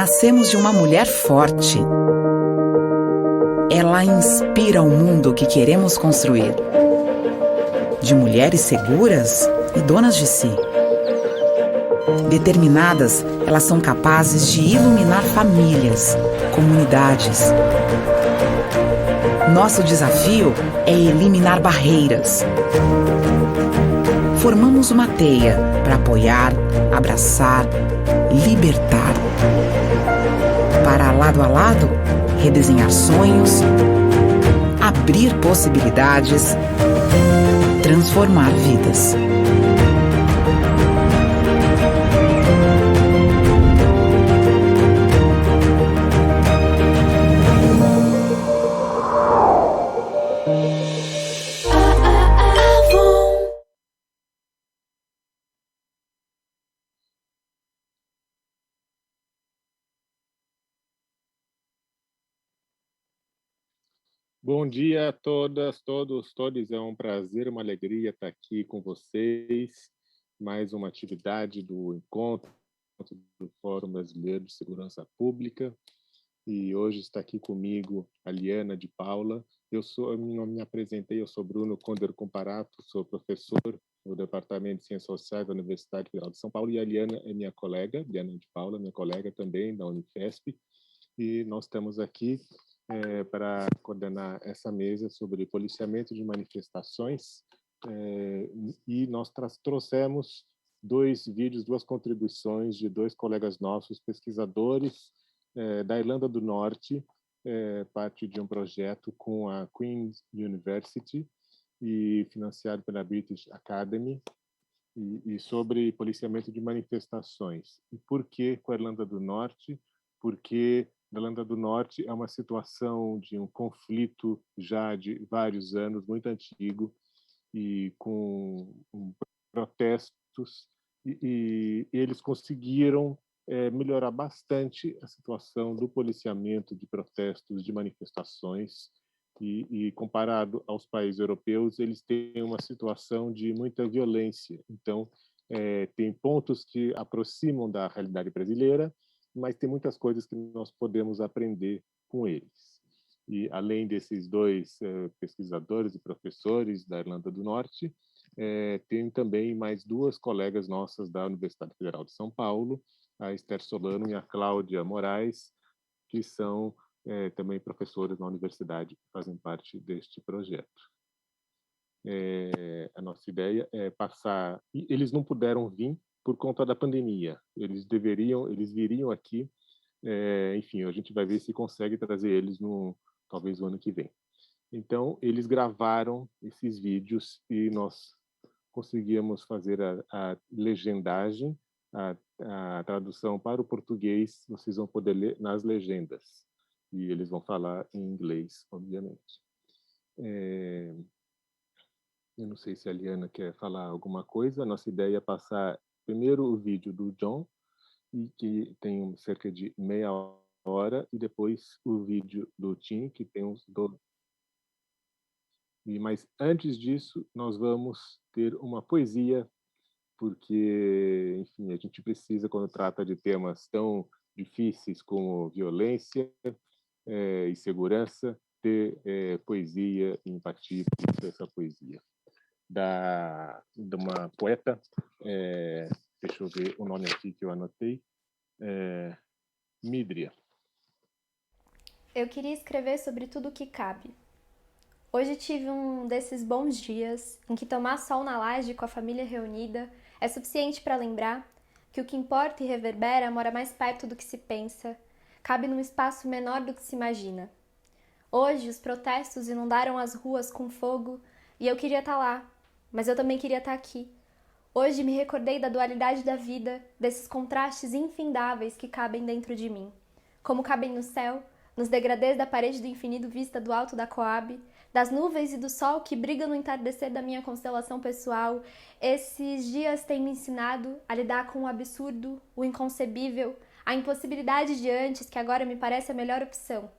Nascemos de uma mulher forte. Ela inspira o mundo que queremos construir. De mulheres seguras e donas de si. Determinadas, elas são capazes de iluminar famílias, comunidades. Nosso desafio é eliminar barreiras. Formamos uma teia para apoiar, abraçar, libertar. Para lado a lado, redesenhar sonhos, abrir possibilidades, transformar vidas. Bom dia a todas, todos. É um prazer, uma alegria estar aqui com vocês. Mais uma atividade do Encontro, do Fórum Brasileiro de Segurança Pública. E hoje está aqui comigo a Liana de Paula. Eu me apresentei, eu sou Bruno Comparato, sou professor no Departamento de Ciências Sociais da Universidade Federal de São Paulo. E a Liana é minha colega, Liana de Paula, minha colega também da Unifesp. E nós estamos aqui para coordenar essa mesa sobre policiamento de manifestações, e nós trouxemos dois vídeos, duas contribuições de dois colegas nossos, pesquisadores da Irlanda do Norte, parte de um projeto com a Queen's University e financiado pela British Academy, e sobre policiamento de manifestações. E por que com a Irlanda do Norte? Porque a Irlanda do Norte é uma situação de um conflito já de vários anos, muito antigo, e com protestos, e eles conseguiram melhorar bastante a situação do policiamento de protestos, de manifestações, e comparado aos países europeus, eles têm uma situação de muita violência. Então, tem pontos que aproximam da realidade brasileira, mas tem muitas coisas que nós podemos aprender com eles. E, além desses dois pesquisadores e professores da Irlanda do Norte, tem também mais duas colegas nossas da Universidade Federal de São Paulo, a Esther Solano e a Cláudia Moraes, que são também professoras na universidade, que fazem parte deste projeto. A nossa ideia é passar... Eles não puderam vir por conta da pandemia. Eles viriam aqui, enfim, a gente vai ver se consegue trazer eles talvez no ano que vem. Então, eles gravaram esses vídeos e nós conseguimos fazer a legendagem, a tradução para o português, vocês vão poder ler nas legendas. E eles vão falar em inglês, obviamente. Eu não sei se a Liana quer falar alguma coisa. A nossa ideia é passar primeiro o vídeo do John, que tem cerca de meia hora, e depois o vídeo do Tim, que tem uns 12. Mas antes disso, nós vamos ter uma poesia, porque, enfim, a gente precisa, quando trata de temas tão difíceis como violência e segurança, ter poesia e empatia por essa poesia. De uma poeta, deixa eu ver o nome aqui que eu anotei, Mídria. Eu queria escrever sobre tudo o que cabe. Hoje tive um desses bons dias em que tomar sol na laje com a família reunida é suficiente para lembrar que o que importa e reverbera mora mais perto do que se pensa, cabe num espaço menor do que se imagina. Hoje os protestos inundaram as ruas com fogo e eu queria estar lá, mas eu também queria estar aqui. Hoje me recordei da dualidade da vida, desses contrastes infindáveis que cabem dentro de mim. Como cabem no céu, nos degradês da parede do infinito vista do alto da Coab, das nuvens e do sol que brigam no entardecer da minha constelação pessoal, esses dias têm me ensinado a lidar com o absurdo, o inconcebível, a impossibilidade de antes, que agora me parece a melhor opção.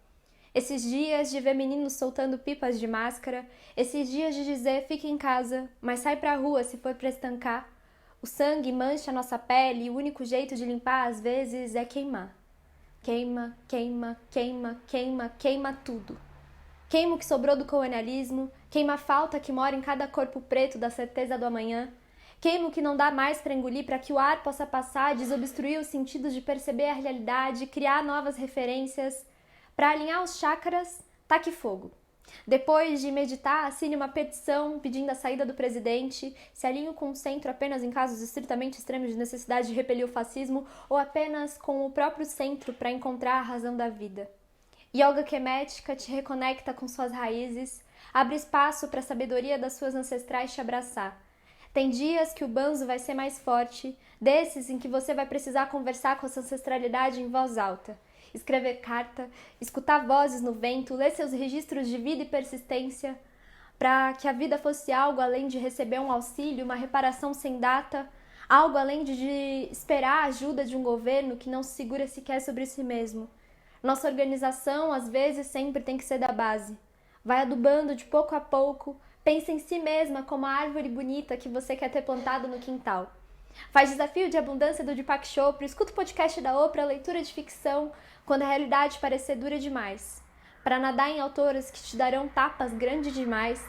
Esses dias de ver meninos soltando pipas de máscara, esses dias de dizer fica em casa, mas sai pra rua se for pra estancar. O sangue mancha nossa pele e o único jeito de limpar às vezes é queimar. Queima, queima, queima, queima, queima tudo. Queima o que sobrou do colonialismo, queima a falta que mora em cada corpo preto da certeza do amanhã, queima o que não dá mais para engolir para que o ar possa passar, desobstruir os sentidos de perceber a realidade, criar novas referências. Para alinhar os chakras, taque fogo. Depois de meditar, assine uma petição pedindo a saída do presidente, se alinhe com o centro apenas em casos estritamente extremos de necessidade de repelir o fascismo ou apenas com o próprio centro para encontrar a razão da vida. Yoga kemética te reconecta com suas raízes, abre espaço para a sabedoria das suas ancestrais te abraçar. Tem dias que o banzo vai ser mais forte, desses em que você vai precisar conversar com essa ancestralidade em voz alta. Escrever carta, escutar vozes no vento, ler seus registros de vida e persistência, para que a vida fosse algo além de receber um auxílio, uma reparação sem data, algo além de esperar a ajuda de um governo que não se segura sequer sobre si mesmo. Nossa organização, às vezes, sempre tem que ser da base. Vai adubando de pouco a pouco, pensa em si mesma como a árvore bonita que você quer ter plantado no quintal. Faz desafio de abundância do Deepak Chopra, escuta o podcast da Oprah, leitura de ficção, quando a realidade parecer dura demais. Para nadar em autoras que te darão tapas grandes demais,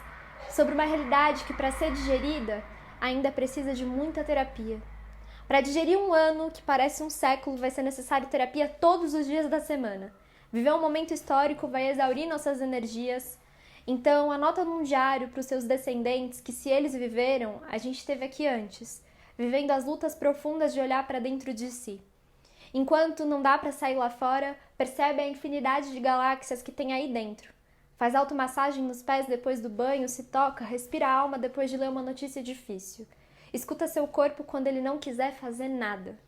sobre uma realidade que, para ser digerida, ainda precisa de muita terapia. Para digerir um ano que parece um século, vai ser necessário terapia todos os dias da semana. Viver um momento histórico vai exaurir nossas energias. Então, anota num diário para os seus descendentes que, se eles viveram, a gente esteve aqui antes, vivendo as lutas profundas de olhar para dentro de si. Enquanto não dá para sair lá fora, percebe a infinidade de galáxias que tem aí dentro. Faz automassagem nos pés depois do banho, se toca, respira a alma depois de ler uma notícia difícil. Escuta seu corpo quando ele não quiser fazer nada.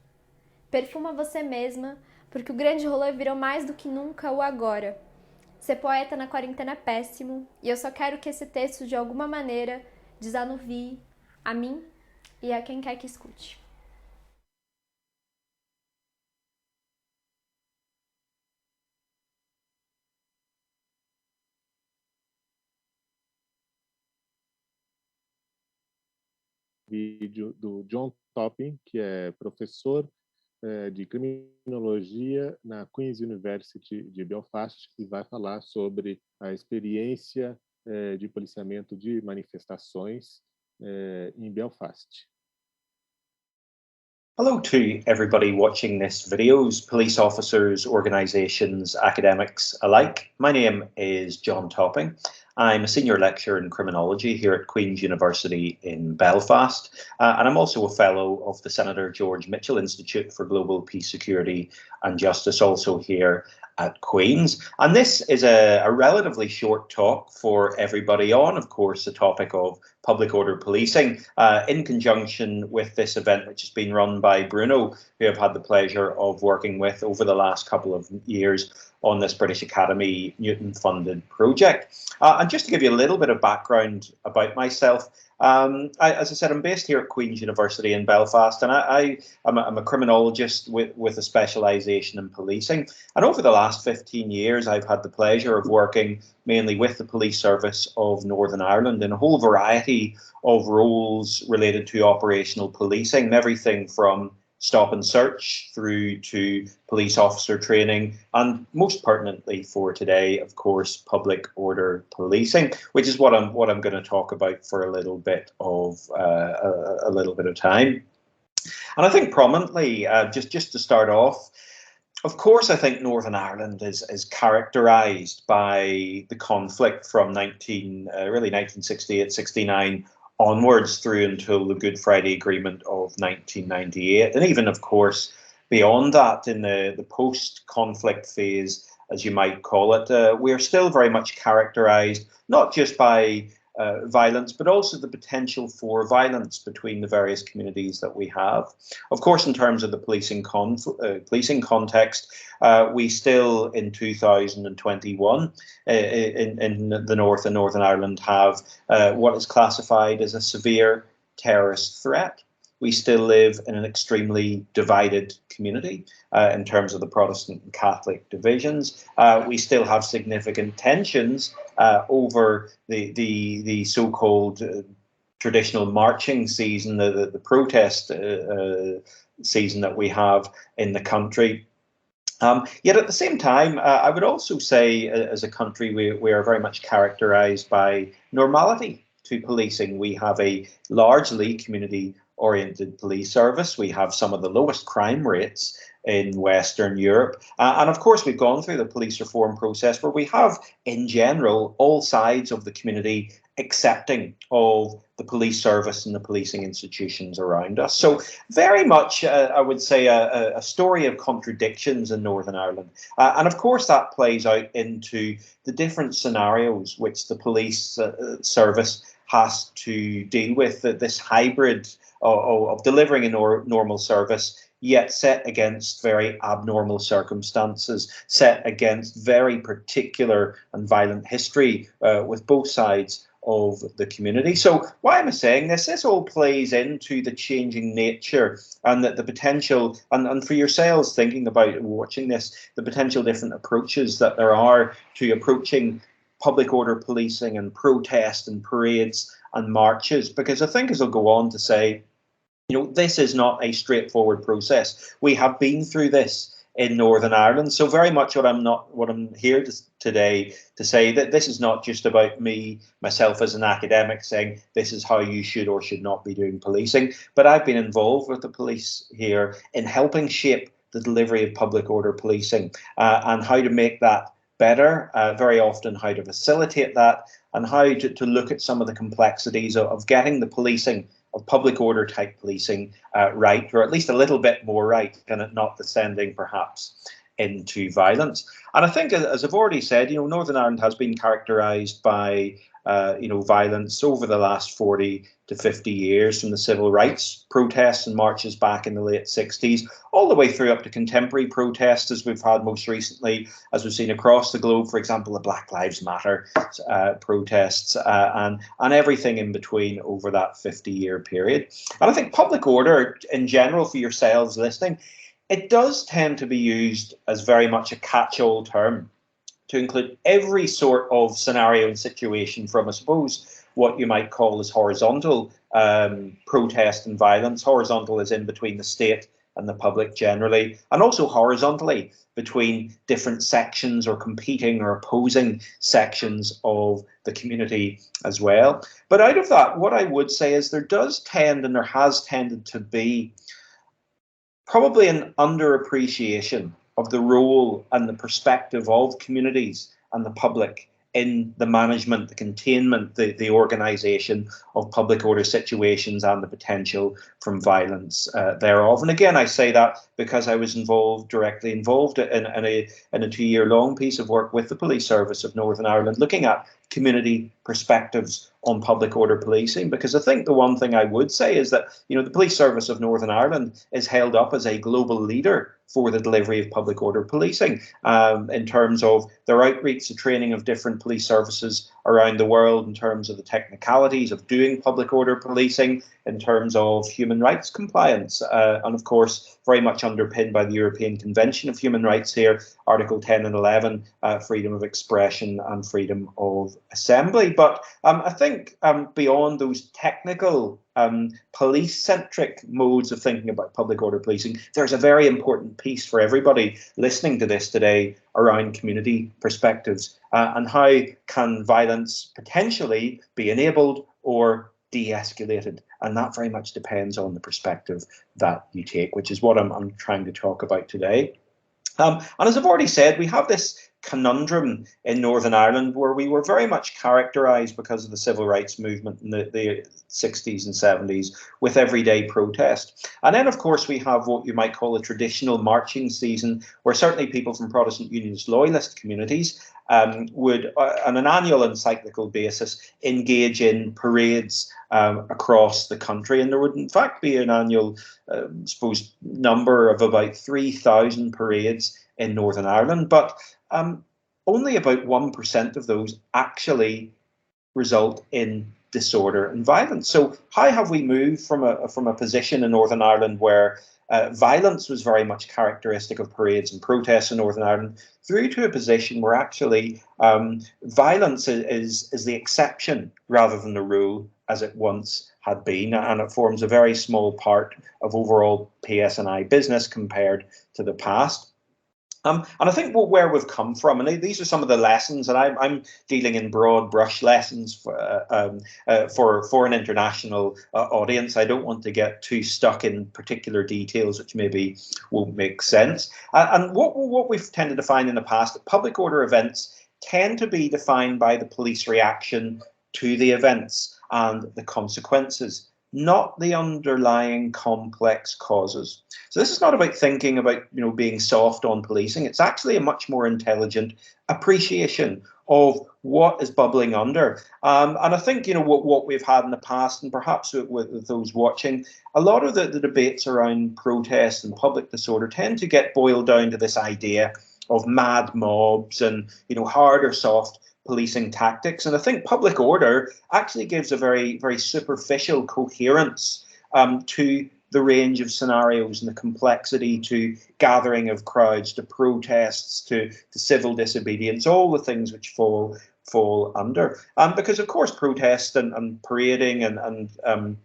Perfuma você mesma, porque o grande rolê virou mais do que nunca o agora. Ser poeta na quarentena é péssimo, e eu só quero que esse texto, de alguma maneira, desanuvie a mim e a quem quer que escute. Vídeo do John Topping, que é professor de criminologia na Queen's University de Belfast, e vai falar sobre a experiência de policiamento de manifestações em Belfast. Hello to everybody watching this videos, police officers, organisations, academics alike. My name is John Topping. I'm a senior lecturer in criminology here at Queen's University in Belfast, and I'm also a fellow of the Senator George Mitchell Institute for Global Peace, Security and Justice, also here at Queen's. And this is a relatively short talk for everybody on, of course, the topic of public order policing, in conjunction with this event which has been run by Bruno, who I've had the pleasure of working with over the last couple of years on this British Academy Newton-funded project. And just to give you a little bit of background about myself, as I said, I'm based here at Queen's University in Belfast, and I'm a criminologist with a specialisation in policing. And over the last 15 years, I've had the pleasure of working mainly with the police service of Northern Ireland in a whole variety of roles related to operational policing, everything from stop and search through to police officer training, and most pertinently for today, of course, public order policing, which is what I'm going to talk about for a little bit of time. And I think prominently, just to start off, of course, I think Northern Ireland is characterised by the conflict from 1968-69 onwards through until the Good Friday Agreement of 1998. And even, of course, beyond that, in the post-conflict phase, as you might call it, we're still very much characterised not just by violence, but also the potential for violence between the various communities that we have. Of course, in terms of the policing context, we still, in 2021, in the North and Northern Ireland, have what is classified as a severe terrorist threat. We still live in an extremely divided community in terms of the Protestant and Catholic divisions. We still have significant tensions over the so-called traditional marching season, the protest season that we have in the country. Yet at the same time, I would also say as a country, we are very much characterised by normality to policing. We have a largely community-oriented police service. We have some of the lowest crime rates in Western Europe. And of course, we've gone through the police reform process where we have, in general, all sides of the community accepting of the police service and the policing institutions around us. So very much, I would say, a story of contradictions in Northern Ireland. And of course, that plays out into the different scenarios which the police service has to deal with, this hybrid of delivering a normal service, yet set against very abnormal circumstances, set against very particular and violent history with both sides of the community. So why am I saying this? This all plays into the changing nature and the potential, and for yourselves thinking about watching this, the potential different approaches that there are to approaching public order policing and protest and parades and marches. Because I think, as I'll go on to say, this is not a straightforward process. We have been through this in Northern Ireland. So very much what I'm here today to say, that this is not just about myself as an academic saying this is how you should or should not be doing policing, but I've been involved with the police here in helping shape the delivery of public order policing and how to make that better, very often how to facilitate that, and how to look at some of the complexities of getting the policing of public order type policing right, or at least a little bit more right, and it not descending perhaps into violence. And I think, as I've already said, Northern Ireland has been characterised by violence over the last 40 to 50 years, from the civil rights protests and marches back in the late 60s, all the way through up to contemporary protests, as we've had most recently, as we've seen across the globe, for example, the Black Lives Matter protests, and everything in between over that 50-year period. And I think public order in general, for yourselves listening, it does tend to be used as very much a catch-all term to include every sort of scenario and situation, from, I suppose, what you might call as horizontal protest and violence. Horizontal is in between the state and the public generally, and also horizontally between different sections or competing or opposing sections of the community as well. But out of that, what I would say is there does tend, and there has tended to be, probably an underappreciation of the role and the perspective of communities and the public in the management, the containment, the organisation of public order situations and the potential from violence thereof. And again, I say that because I was directly involved in a 2-year-long piece of work with the Police Service of Northern Ireland, looking at community perspectives on public order policing. Because I think the one thing I would say is that, the Police Service of Northern Ireland is held up as a global leader for the delivery of public order policing in terms of their outreach, the training of different police services around the world, in terms of the technicalities of doing public order policing, in terms of human rights compliance, and of course very much underpinned by the European Convention of Human Rights here, Article 10 and 11, freedom of expression and freedom of assembly. But I think beyond those technical police-centric modes of thinking about public order policing, there's a very important piece for everybody listening to this today around community perspectives and how can violence potentially be enabled or de-escalated. And that very much depends on the perspective that you take, which is what I'm trying to talk about today. And as I've already said, we have this conundrum in Northern Ireland where we were very much characterised, because of the civil rights movement in the 60s and 70s, with everyday protest. And then, of course, we have what you might call a traditional marching season, where certainly people from Protestant Unionist loyalist communities would, on an annual and cyclical basis, engage in parades across the country. And there would, in fact, be an annual, number of about 3,000 parades in Northern Ireland. But only about 1% of those actually result in disorder and violence. So how have we moved from a position in Northern Ireland where violence was very much characteristic of parades and protests in Northern Ireland, through to a position where actually violence is the exception rather than the rule, as it once had been, and it forms a very small part of overall PSNI business compared to the past. And I think where we've come from, and these are some of the lessons, and I'm dealing in broad brush lessons for an international audience. I don't want to get too stuck in particular details, which maybe won't make sense. And what we've tended to find in the past, that public order events tend to be defined by the police reaction to the events and the consequences, not the underlying complex causes. So this is not about thinking about, being soft on policing. It's actually a much more intelligent appreciation of what is bubbling under. And I think, what we've had in the past, and perhaps with those watching, a lot of the debates around protest and public disorder tend to get boiled down to this idea of mad mobs and, hard or soft policing tactics. And I think public order actually gives a very, very superficial coherence to the range of scenarios and the complexity, to gathering of crowds, to protests, to civil disobedience, all the things which fall under. Because of course protests and parading and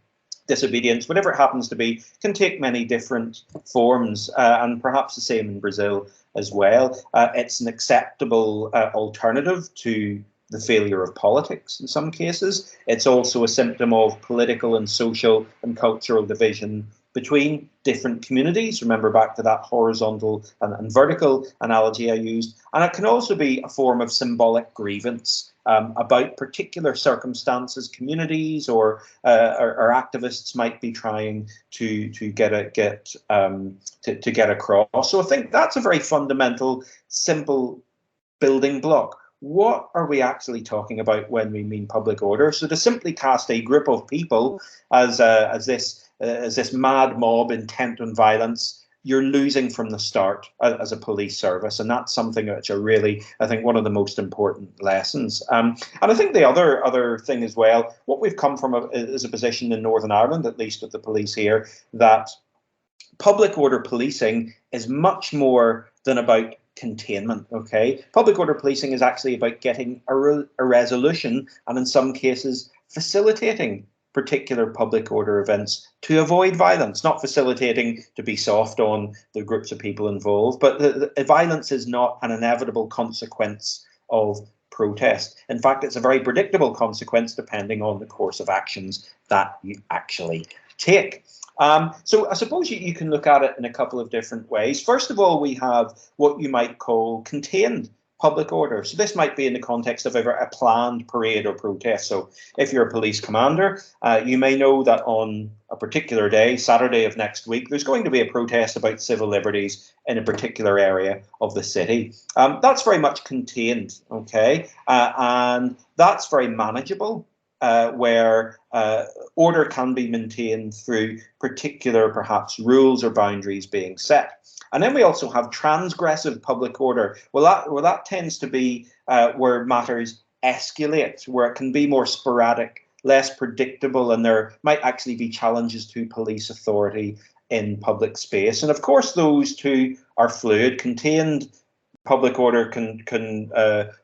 disobedience, whatever it happens to be, can take many different forms, and perhaps the same in Brazil as well. It's an acceptable alternative to the failure of politics in some cases. It's also a symptom of political and social and cultural division between different communities. Remember back to that horizontal and vertical analogy I used. And it can also be a form of symbolic grievance about particular circumstances, communities or activists might be trying to get across. So I think that's a very fundamental, simple building block. What are we actually talking about when we mean public order? So to simply cast a group of people as this mad mob intent on violence, you're losing from the start as a police service, and that's something which I think one of the most important lessons. And I think the other thing as well, what we've come from is a position in Northern Ireland, at least with the police here, that public order policing is much more than about containment. Okay, public order policing is actually about getting a resolution, and in some cases facilitating particular public order events to avoid violence, not facilitating to be soft on the groups of people involved, but the violence is not an inevitable consequence of protest. In fact, it's a very predictable consequence depending on the course of actions that you actually take. So I suppose you can look at it in a couple of different ways. First of all, we have what you might call contained public order. So this might be in the context of a planned parade or protest. So if you're a police commander, you may know that on a particular day, Saturday of next week, there's going to be a protest about civil liberties in a particular area of the city. That's very much contained, okay? And that's very manageable, where order can be maintained through particular, perhaps, rules or boundaries being set. And then we also have transgressive public order. Well, that tends to be where matters escalate, where it can be more sporadic, less predictable, and there might actually be challenges to police authority in public space. And of course, those two are fluid. Contained public order can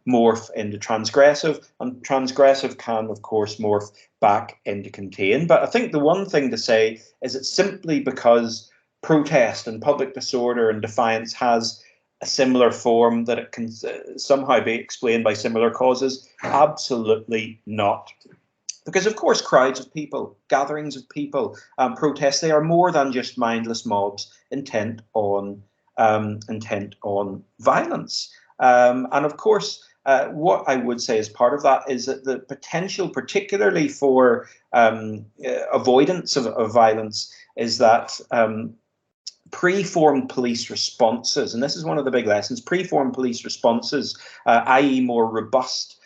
morph into transgressive, and transgressive can, of course, morph back into contained. But I think the one thing to say is it's simply because protest and public disorder and defiance has a similar form that it can somehow be explained by similar causes. Absolutely not. Because, of course, crowds of people, gatherings of people, protests, they are more than just mindless mobs intent on violence. And, of course, what I would say as part of that is that the potential, particularly for avoidance of violence, is that preformed police responses, and this is one of the big lessons, preformed police responses, i.e. more robust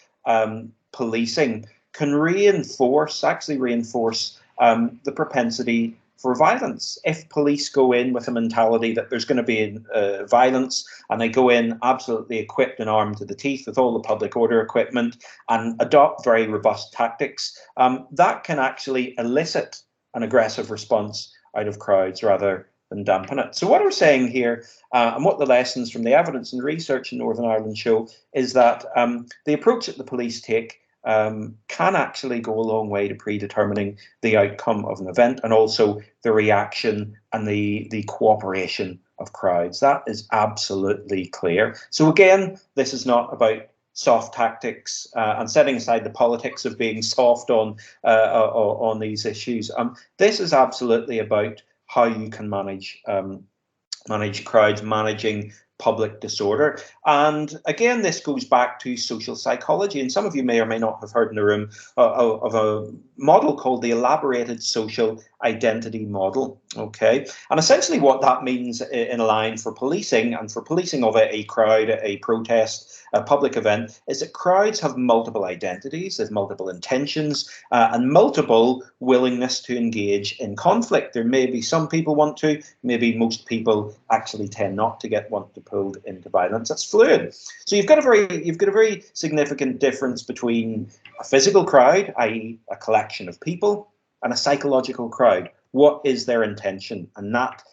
policing, can reinforce the propensity for violence. If police go in with a mentality that there's going to be violence, and they go in absolutely equipped and armed to the teeth with all the public order equipment and adopt very robust tactics, that can actually elicit an aggressive response out of crowds rather than dampen it. So what we're saying here, and what the lessons from the evidence and research in Northern Ireland show, is that the approach that the police take can actually go a long way to predetermining the outcome of an event, and also the reaction and the cooperation of crowds. That is absolutely clear. So again, this is not about soft tactics and setting aside the politics of being soft on these issues. This is absolutely about how you can manage crowds, managing public disorder. And again, this goes back to social psychology. And some of you may or may not have heard in the room of a model called the elaborated social identity model. Okay, and essentially what that means in a line for policing and for policing of a crowd, a protest, a public event, is that crowds have multiple identities, there's multiple intentions, and multiple willingness to engage in conflict. There may be some people want to, maybe most people actually tend not to want to pulled into violence. That's fluid. So you've got a very significant difference between a physical crowd, i.e. a collection of people, and a psychological crowd. What is their intention? And that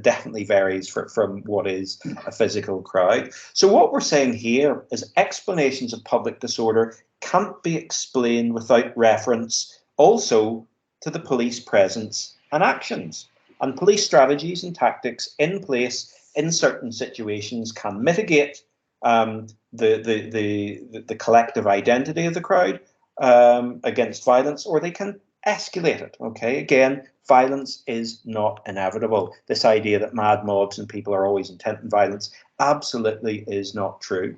definitely varies from what is a physical crowd. So what we're saying here is explanations of public disorder can't be explained without reference also to the police presence and actions. And police strategies and tactics in place in certain situations can mitigate the collective identity of the crowd against violence, or they can escalate it. Okay, again, violence is not inevitable. This idea that mad mobs and people are always intent on violence absolutely is not true.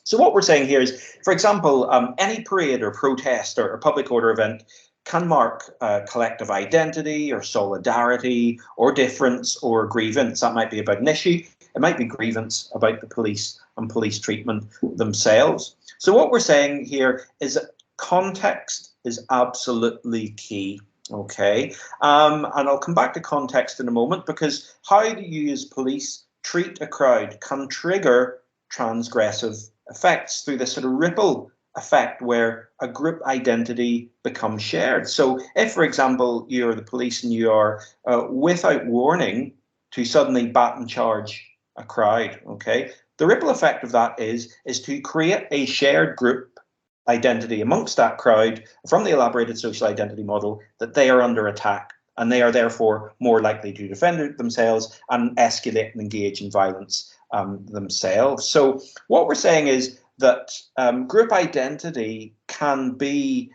So what we're saying here is, for example, any parade or protest or public order event can mark collective identity or solidarity or difference or grievance. That might be about an issue. It might be grievance about the police and police treatment themselves. So what we're saying here is that context is absolutely key. Okay, and I'll come back to context in a moment, because how do you as police treat a crowd can trigger transgressive effects through this sort of ripple effect where a group identity becomes shared. So if, for example, you're the police and you are without warning to suddenly bat and charge a crowd, okay, the ripple effect of that is to create a shared group identity amongst that crowd from the elaborated social identity model that they are under attack, and they are therefore more likely to defend themselves and escalate and engage in violence themselves. So what we're saying is that group identity can be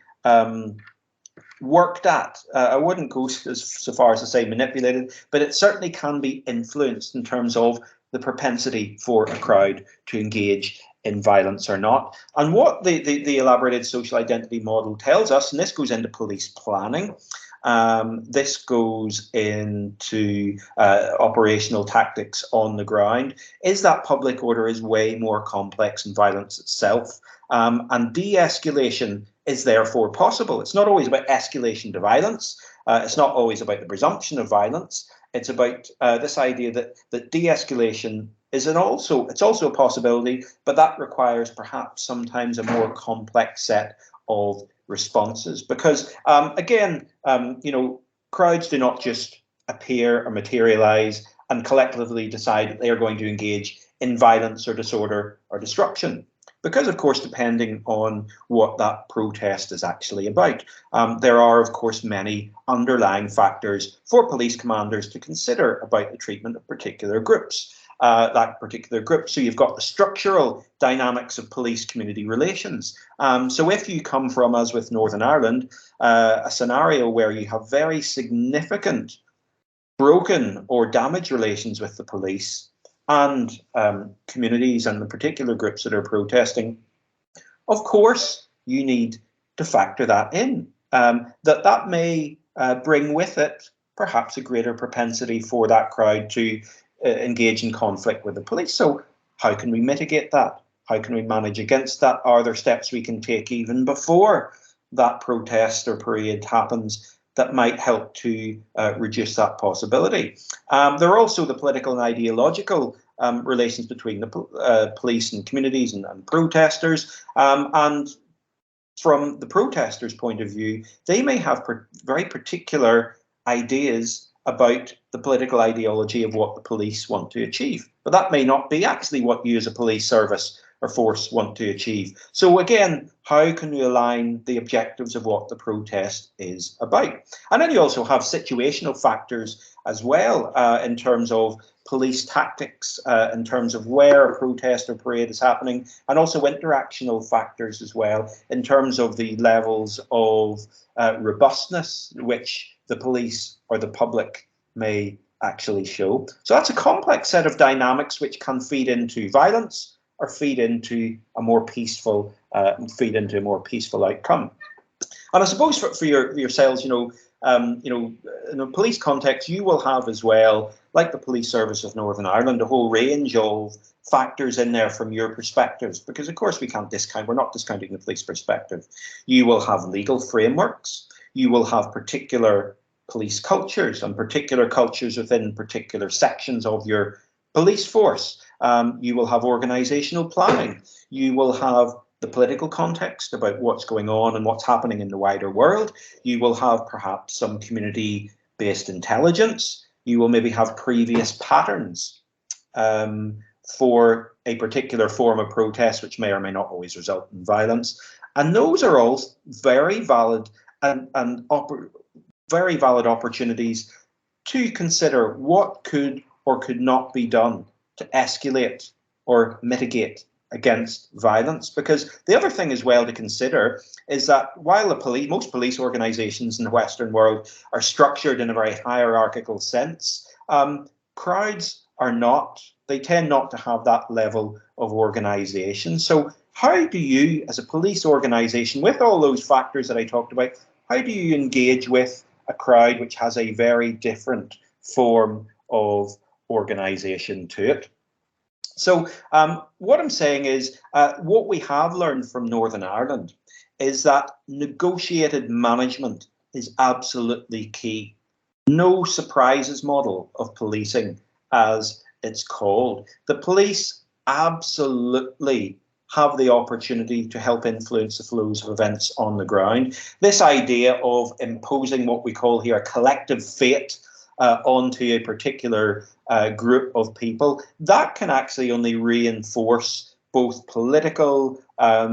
worked at. I wouldn't go so far as to say manipulated, but it certainly can be influenced in terms of the propensity for a crowd to engage in violence or not. And what the elaborated social identity model tells us, and this goes into police planning, this goes into operational tactics on the ground, is that public order is way more complex than violence itself. And de-escalation is therefore possible. It's not always about escalation to violence. It's not always about the presumption of violence. It's about this idea that de-escalation it's also a possibility, but that requires perhaps sometimes a more complex set of responses. Because again, crowds do not just appear or materialize and collectively decide that they are going to engage in violence or disorder or disruption. Because, of course, depending on what that protest is actually about, there are, of course, many underlying factors for police commanders to consider about the treatment of particular groups. So you've got the structural dynamics of police community relations. So if you come from, as with Northern Ireland, a scenario where you have very significant broken or damaged relations with the police and communities and the particular groups that are protesting, of course, you need to factor that in. That may bring with it perhaps a greater propensity for that crowd to engage in conflict with the police. So how can we mitigate that? How can we manage against that? Are there steps we can take even before that protest or parade happens that might help to reduce that possibility? There are also the political and ideological relations between the police and communities and protesters. And from the protesters' point of view, they may have very particular ideas about the political ideology of what the police want to achieve. But that may not be actually what you as a police service or force want to achieve. So again, how can you align the objectives of what the protest is about? And then you also have situational factors as well in terms of police tactics in terms of where a protest or parade is happening, and also interactional factors as well in terms of the levels of robustness which the police or the public may actually show. So that's a complex set of dynamics which can feed into violence or feed into a more peaceful outcome. And I suppose for yourselves, in a police context, you will have as well, like the Police Service of Northern Ireland, a whole range of factors in there from your perspectives, because of course we're not discounting the police perspective. You will have legal frameworks, you will have particular police cultures and particular cultures within particular sections of your police force. You will have organisational planning, you will have the political context about what's going on and what's happening in the wider world. You will have perhaps some community-based intelligence. You will maybe have previous patterns for a particular form of protest, which may or may not always result in violence. And those are all very valid very valid opportunities to consider what could or could not be done to escalate or mitigate against violence. Because the other thing as well to consider is that while most police organisations in the Western world are structured in a very hierarchical sense, crowds are not. They tend not to have that level of organisation. So how do you, as a police organisation, with all those factors that I talked about, how do you engage with a crowd which has a very different form of organisation to it? So what I'm saying is what we have learned from Northern Ireland is that negotiated management is absolutely key. No surprises model of policing, as it's called. The police absolutely have the opportunity to help influence the flows of events on the ground. This idea of imposing what we call here a collective fate onto a particular group of people, that can actually only reinforce both political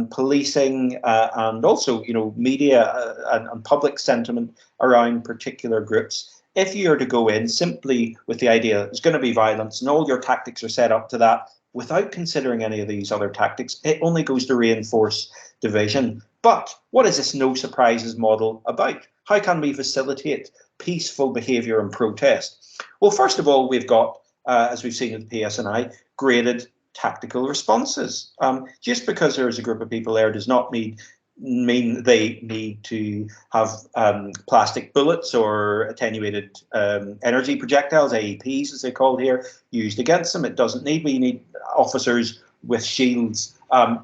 policing and also, media and public sentiment around particular groups. If you are to go in simply with the idea there's going to be violence and all your tactics are set up to that, without considering any of these other tactics, it only goes to reinforce division. But what is this no surprises model about? How can we facilitate peaceful behaviour and protest? Well, first of all, we've got, as we've seen with the PSNI, graded tactical responses. Just because there is a group of people there does not mean they need to have plastic bullets or attenuated energy projectiles, AEPs as they're called here, used against them. It doesn't need. We need officers with shields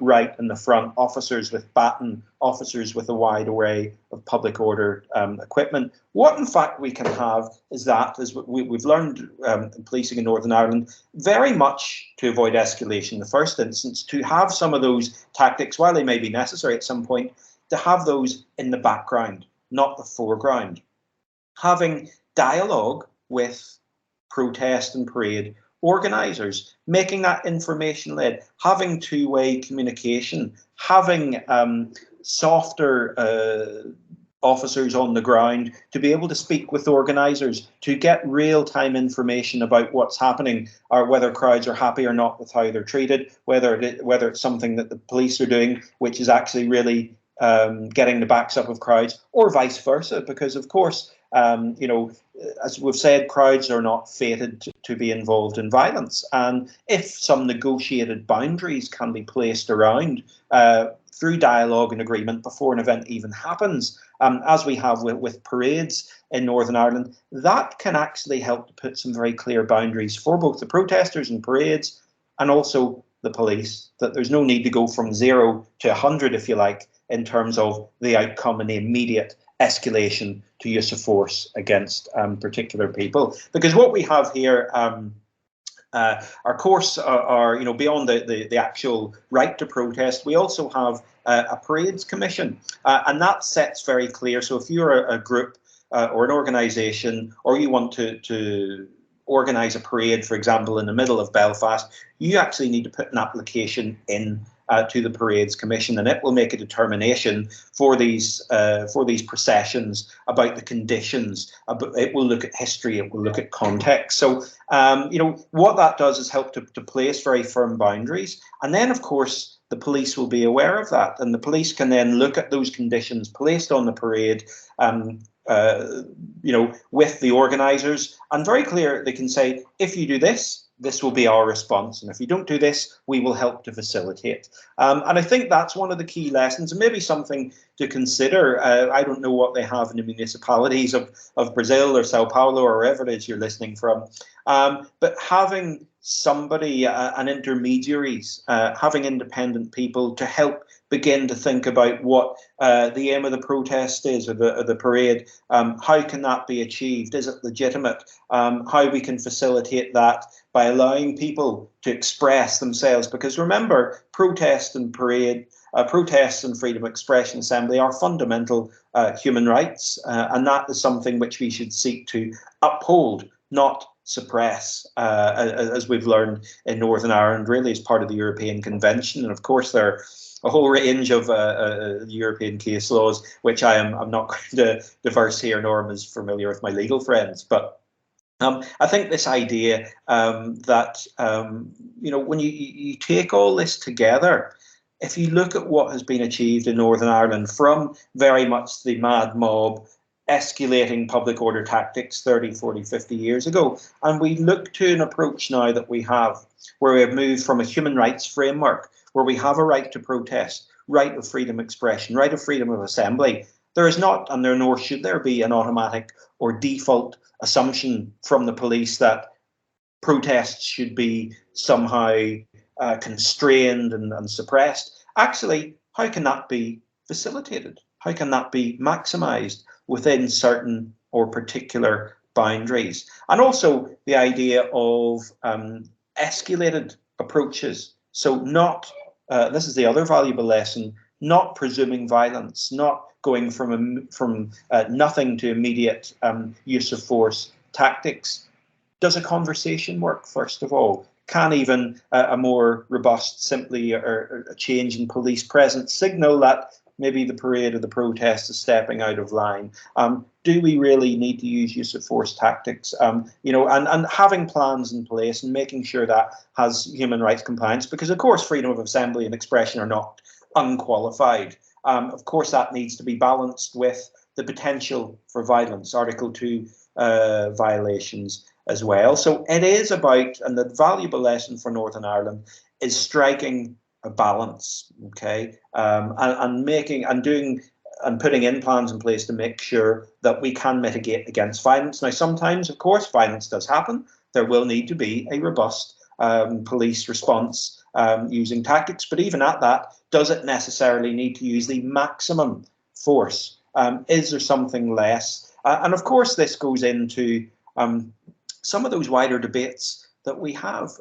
right in the front, officers with baton, officers with a wide array of public order equipment. What in fact we can have is that, as we've learned in policing in Northern Ireland, very much to avoid escalation in the first instance, to have some of those tactics, while they may be necessary at some point, to have those in the background, not the foreground. Having dialogue with protest and parade organisers, making that information-led, having two-way communication, having softer officers on the ground to be able to speak with organisers, to get real-time information about what's happening, or whether crowds are happy or not with how they're treated, whether it's something that the police are doing which is actually really getting the backs up of crowds, or vice versa, because of course, as we've said, crowds are not fated to be involved in violence. And if some negotiated boundaries can be placed around through dialogue and agreement before an event even happens, as we have with parades in Northern Ireland, that can actually help to put some very clear boundaries for both the protesters and parades and also the police, that there's no need to go from 0 to 100, if you like, in terms of the outcome and the immediate escalation to use of force against particular people. Because what we have here, our course are beyond the actual right to protest, we also have a parades commission, and that sets very clear. So if you're a group or an organisation, or you want to organise a parade, for example, in the middle of Belfast, you actually need to put an application in to the Parades Commission, and it will make a determination for these processions about the conditions. It will look at history, it will look at context. So what that does is help to place very firm boundaries, and then of course the police will be aware of that, and the police can then look at those conditions placed on the parade, with the organisers, and very clear they can say, if you do this, this will be our response, and if you don't do this, we will help to facilitate. And I think that's one of the key lessons, and maybe something to consider. I don't know what they have in the municipalities of Brazil or Sao Paulo or wherever it is you're listening from, but having somebody, an intermediaries, having independent people to help begin to think about what the aim of the protest is, or the parade. How can that be achieved? Is it legitimate? How we can facilitate that by allowing people to express themselves. Because remember, protest and parade, protests and freedom of expression, assembly are fundamental human rights, and that is something which we should seek to uphold, not suppress, as we've learned in Northern Ireland, really as part of the European Convention. And of course there are a whole range of European case laws, which I'm not going to diverse here, nor am as familiar with my legal friends. But I think this idea that when you take all this together, if you look at what has been achieved in Northern Ireland from very much the mad mob escalating public order tactics 30, 40, 50 years ago, and we look to an approach now that we have, where we have moved from a human rights framework, where we have a right to protest, right of freedom of expression, right of freedom of assembly. There is not, and there nor should there be, an automatic or default assumption from the police that protests should be somehow constrained and suppressed. Actually, how can that be facilitated? How can that be maximised within certain or particular boundaries? And also the idea of escalated approaches. So not, this is the other valuable lesson, not presuming violence, not going from nothing to immediate use of force tactics. Does a conversation work, first of all? Can even a more robust, simply or a change in police presence signal that maybe the parade or the protest is stepping out of line? Do we really need to use of force tactics? And having plans in place and making sure that has human rights compliance, because of course freedom of assembly and expression are not unqualified. Of course that needs to be balanced with the potential for violence, Article 2 violations as well. So it is about, and the valuable lesson for Northern Ireland is striking a balance, okay, and making and doing and putting in plans in place to make sure that we can mitigate against violence. Now, sometimes, of course, violence does happen. There will need to be a robust police response using tactics, but even at that, does it necessarily need to use the maximum force? Is there something less? And of course, this goes into some of those wider debates that we have.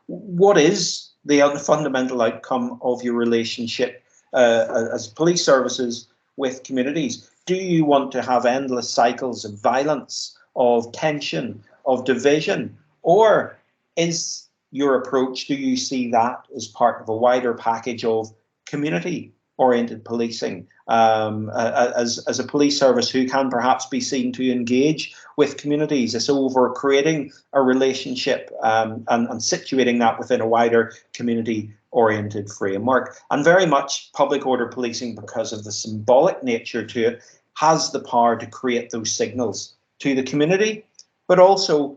What is the fundamental outcome of your relationship as police services with communities? Do you want to have endless cycles of violence, of tension, of division? Or is your approach, do you see that as part of a wider package of community-oriented policing, as a police service who can perhaps be seen to engage with communities? It's over creating a relationship and situating that within a wider community-oriented framework. And very much public order policing, because of the symbolic nature to it, has the power to create those signals to the community, but also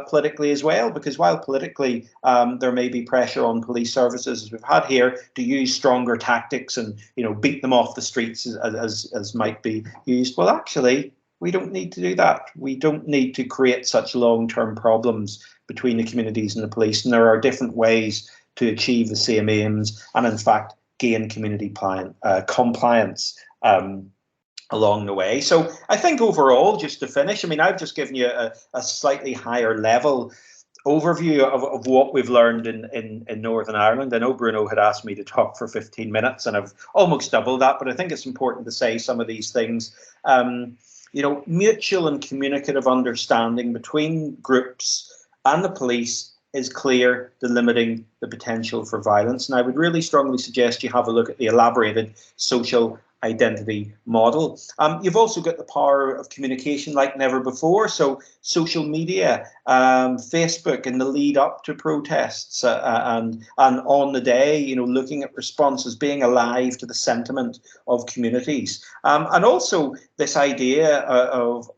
politically as well, because while politically there may be pressure on police services, as we've had here, to use stronger tactics and beat them off the streets as might be used. Well, actually, we don't need to do that. We don't need to create such long-term problems between the communities and the police. And there are different ways to achieve the same aims and, in fact, gain community compliance along the way. So I think overall, just to finish, I've just given you a slightly higher level overview of what we've learned in Northern Ireland. I know Bruno had asked me to talk for 15 minutes and I've almost doubled that, but I think it's important to say some of these things. Mutual and communicative understanding between groups and the police is clear, delimiting the potential for violence. And I would really strongly suggest you have a look at the elaborated social identity model. You've also got the power of communication like never before. So social media, Facebook in the lead up to protests and on the day, you know, looking at responses, being alive to the sentiment of communities. And also this idea of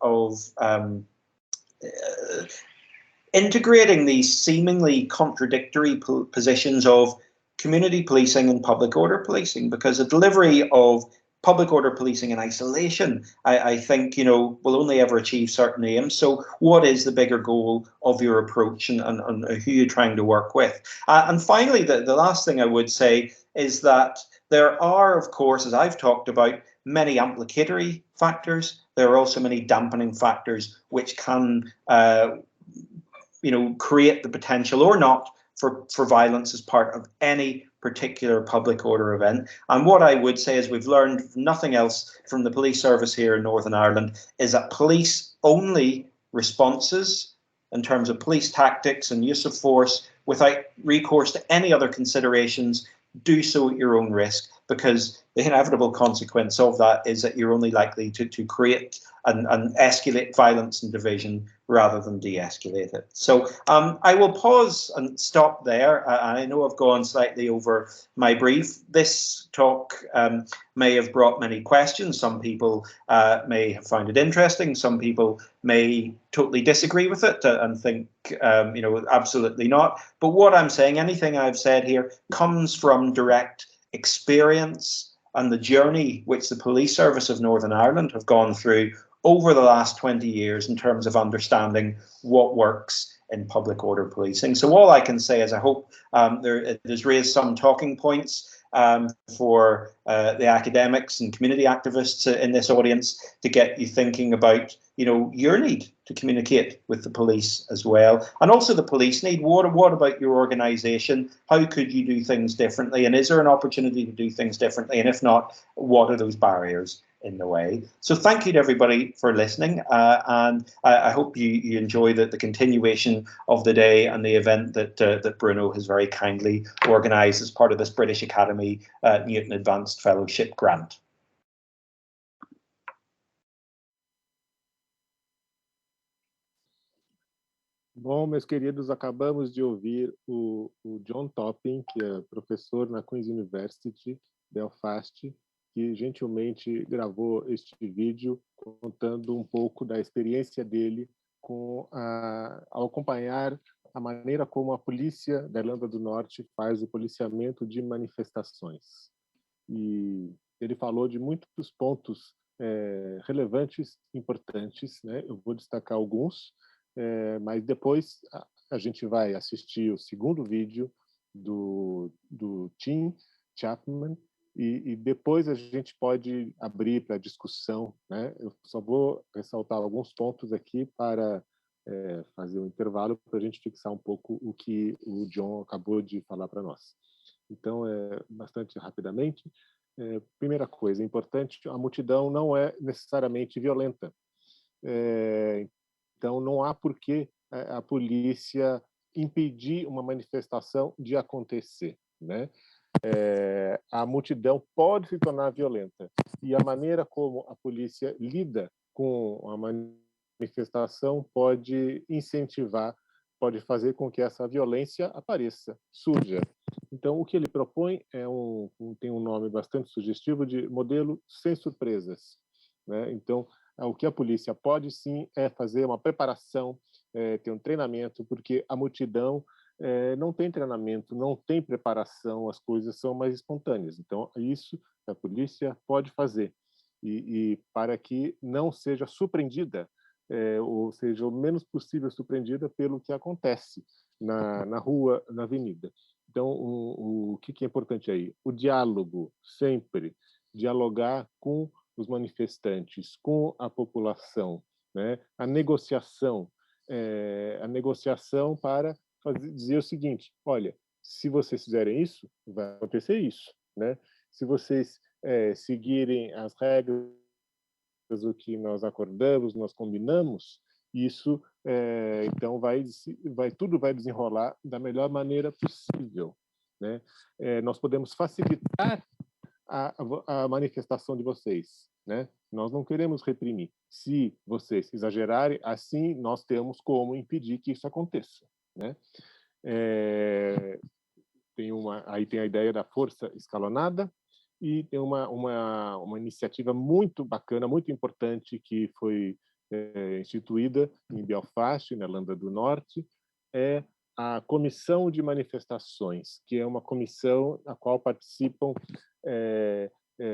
integrating these seemingly contradictory positions of community policing and public order policing, because the delivery of public order policing in isolation, I think, you know, will only ever achieve certain aims. So what is the bigger goal of your approach, and who you're trying to work with? And finally, the last thing I would say is that there are, of course, as I've talked about, many implicatory factors. There are also many dampening factors which can you know, create the potential or not for violence as part of any particular public order event. And what I would say is we've learned nothing else from the police service here in Northern Ireland is that police only responses in terms of police tactics and use of force without recourse to any other considerations do so at your own risk, because the inevitable consequence of that is that you're only likely to create and escalate violence and division rather than de-escalate it. So I will pause and stop there. I know I've gone slightly over my brief. This talk may have brought many questions. Some people may have found it interesting. Some people may totally disagree with it and think, you know, absolutely not. But what I'm saying, anything I've said here comes from direct experience and the journey which the police service of Northern Ireland have gone through over the last 20 years in terms of understanding what works in public order policing. So all I can say is I hope it has raised some talking points for the academics and community activists in this audience to get you thinking about, you know, your need to communicate with the police as well, and also the police need. What about your organisation? How could you do things differently? And is there an opportunity to do things differently? And if not, what are those barriers in the way? So thank you to everybody for listening, and I hope you enjoy the continuation of the day and the event that Bruno has very kindly organised as part of this British Academy Newton Advanced Fellowship grant. Bom, meus queridos, acabamos de ouvir o John Topping, que é professor na Queen's University, Belfast, que gentilmente gravou este vídeo contando um pouco da experiência dele ao acompanhar a maneira como a polícia da Irlanda do Norte faz o policiamento de manifestações. E ele falou de muitos pontos relevantes, importantes, né? Eu vou destacar alguns, mas depois a gente vai assistir o segundo vídeo do Tim Chapman, e depois a gente pode abrir para discussão, né? Eu só vou ressaltar alguns pontos aqui para fazer um intervalo para a gente fixar um pouco o que o John acabou de falar para nós. Então, bastante rapidamente. Primeira coisa importante, a multidão não é necessariamente violenta. Então, não há por que a polícia impedir uma manifestação de acontecer, né? A multidão pode se tornar violenta, e a maneira como a polícia lida com a manifestação pode incentivar, pode fazer com que essa violência apareça, surja. Então, o que ele propõe tem um nome bastante sugestivo de modelo sem surpresas, né? Então, o que a polícia pode sim é fazer uma preparação, ter um treinamento, porque a multidão não tem treinamento, não tem preparação, as coisas são mais espontâneas. Então, isso a polícia pode fazer, e para que não seja surpreendida, ou seja, o menos possível surpreendida pelo que acontece na rua, na avenida. Então, o que é importante aí? O diálogo, sempre dialogar com os manifestantes, com a população, né? A negociação para dizer o seguinte: olha, se vocês fizerem isso, vai acontecer isso, né? Se vocês seguirem as regras, o que nós acordamos, nós combinamos, isso Então, tudo vai desenrolar da melhor maneira possível, né? Nós podemos facilitar a manifestação de vocês, né? Nós não queremos reprimir. Se vocês exagerarem, assim nós temos como impedir que isso aconteça, né? Aí tem a ideia da força escalonada e tem uma iniciativa muito bacana, muito importante que foi instituída em Belfast, na Irlanda do Norte, é a Comissão de Manifestações, que é uma comissão na qual participam